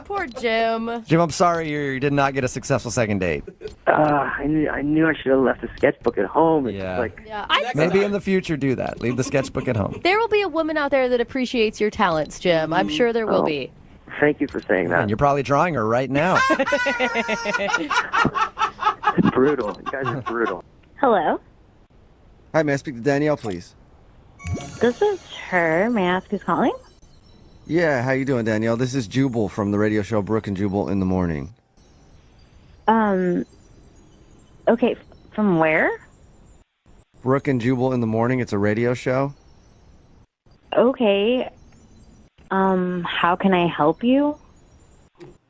Poor Jim. I'm sorry you did not get a successful second date. I knew I should have left the sketchbook at home. It's Yeah. like Maybe in the future do that. Leave the sketchbook at home. There will be a woman out there that appreciates your talents, Jim. I'm sure there will be. Thank you for saying that. And you're probably drawing her right now. It's brutal. You guys are brutal. Hello, Hi, may I speak to Danielle, please? this is her. May I ask who's calling? Yeah, how you doing, Danielle? This is Jubal from the radio show Brooke and Jubal in the Morning. Okay, from where? Brooke and Jubal in the Morning. It's a radio show. Okay. How can I help you?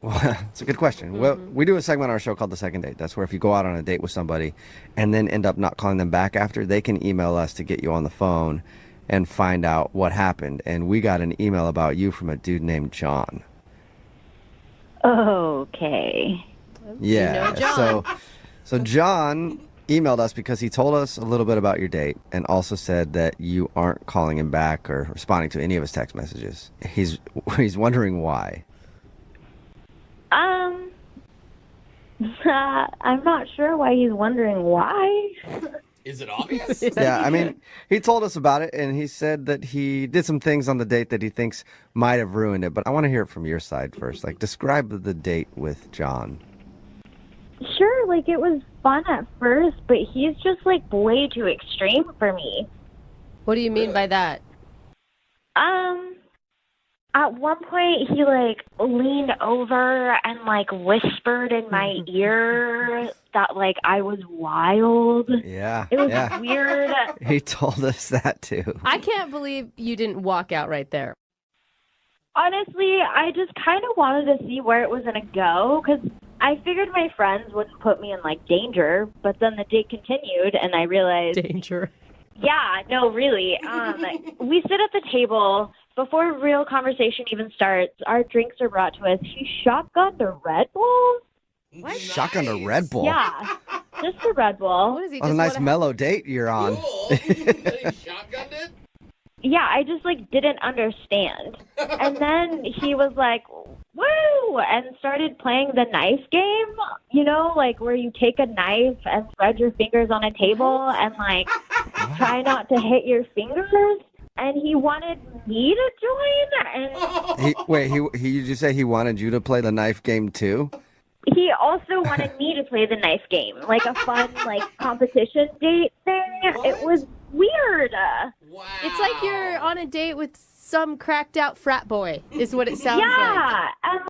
Well, it's a good question. Well, we do a segment on our show called The Second Date. That's where if you go out on a date with somebody and then end up not calling them back after, they can email us to get you on the phone and find out what happened. And we got an email about you from a dude named John. Okay. Yeah. So John emailed us because he told us a little bit about your date and also said that you aren't calling him back or responding to any of his text messages. He's wondering why. I'm not sure why he's wondering why. Is it obvious? Yeah, I mean, he told us about it, and he said that he did some things on the date that he thinks might have ruined it. But I want to hear it from your side first. Like, describe the date with John. Sure, like it was fun at first, but he's just like way too extreme for me. What do you mean by that? At one point he like leaned over and like whispered in my ear that like I was wild. Yeah. It was weird. He told us that too. I can't believe you didn't walk out right there. Honestly, I just kind of wanted to see where it was going to go because I figured my friends wouldn't put me in like danger, but then the date continued and I realized danger. Yeah, no, really. We sit at the table before real conversation even starts. Our drinks are brought to us. He shotgunned a Red Bull. What? Shotgun a Red Bull. Yeah, just a Red Bull. What is he? What a nice mellow date you're on. Yeah, I just like didn't understand. And then he was like, woo, and started playing the knife game, you know, like where you take a knife and spread your fingers on a table and like try not to hit your fingers. And he wanted me to join. And Did you say he wanted you to play the knife game too? he also wanted me to play the knife game, like a fun like competition date thing. It was weird. It's like you're on a date with some cracked out frat boy, is what it sounds like. Yeah, and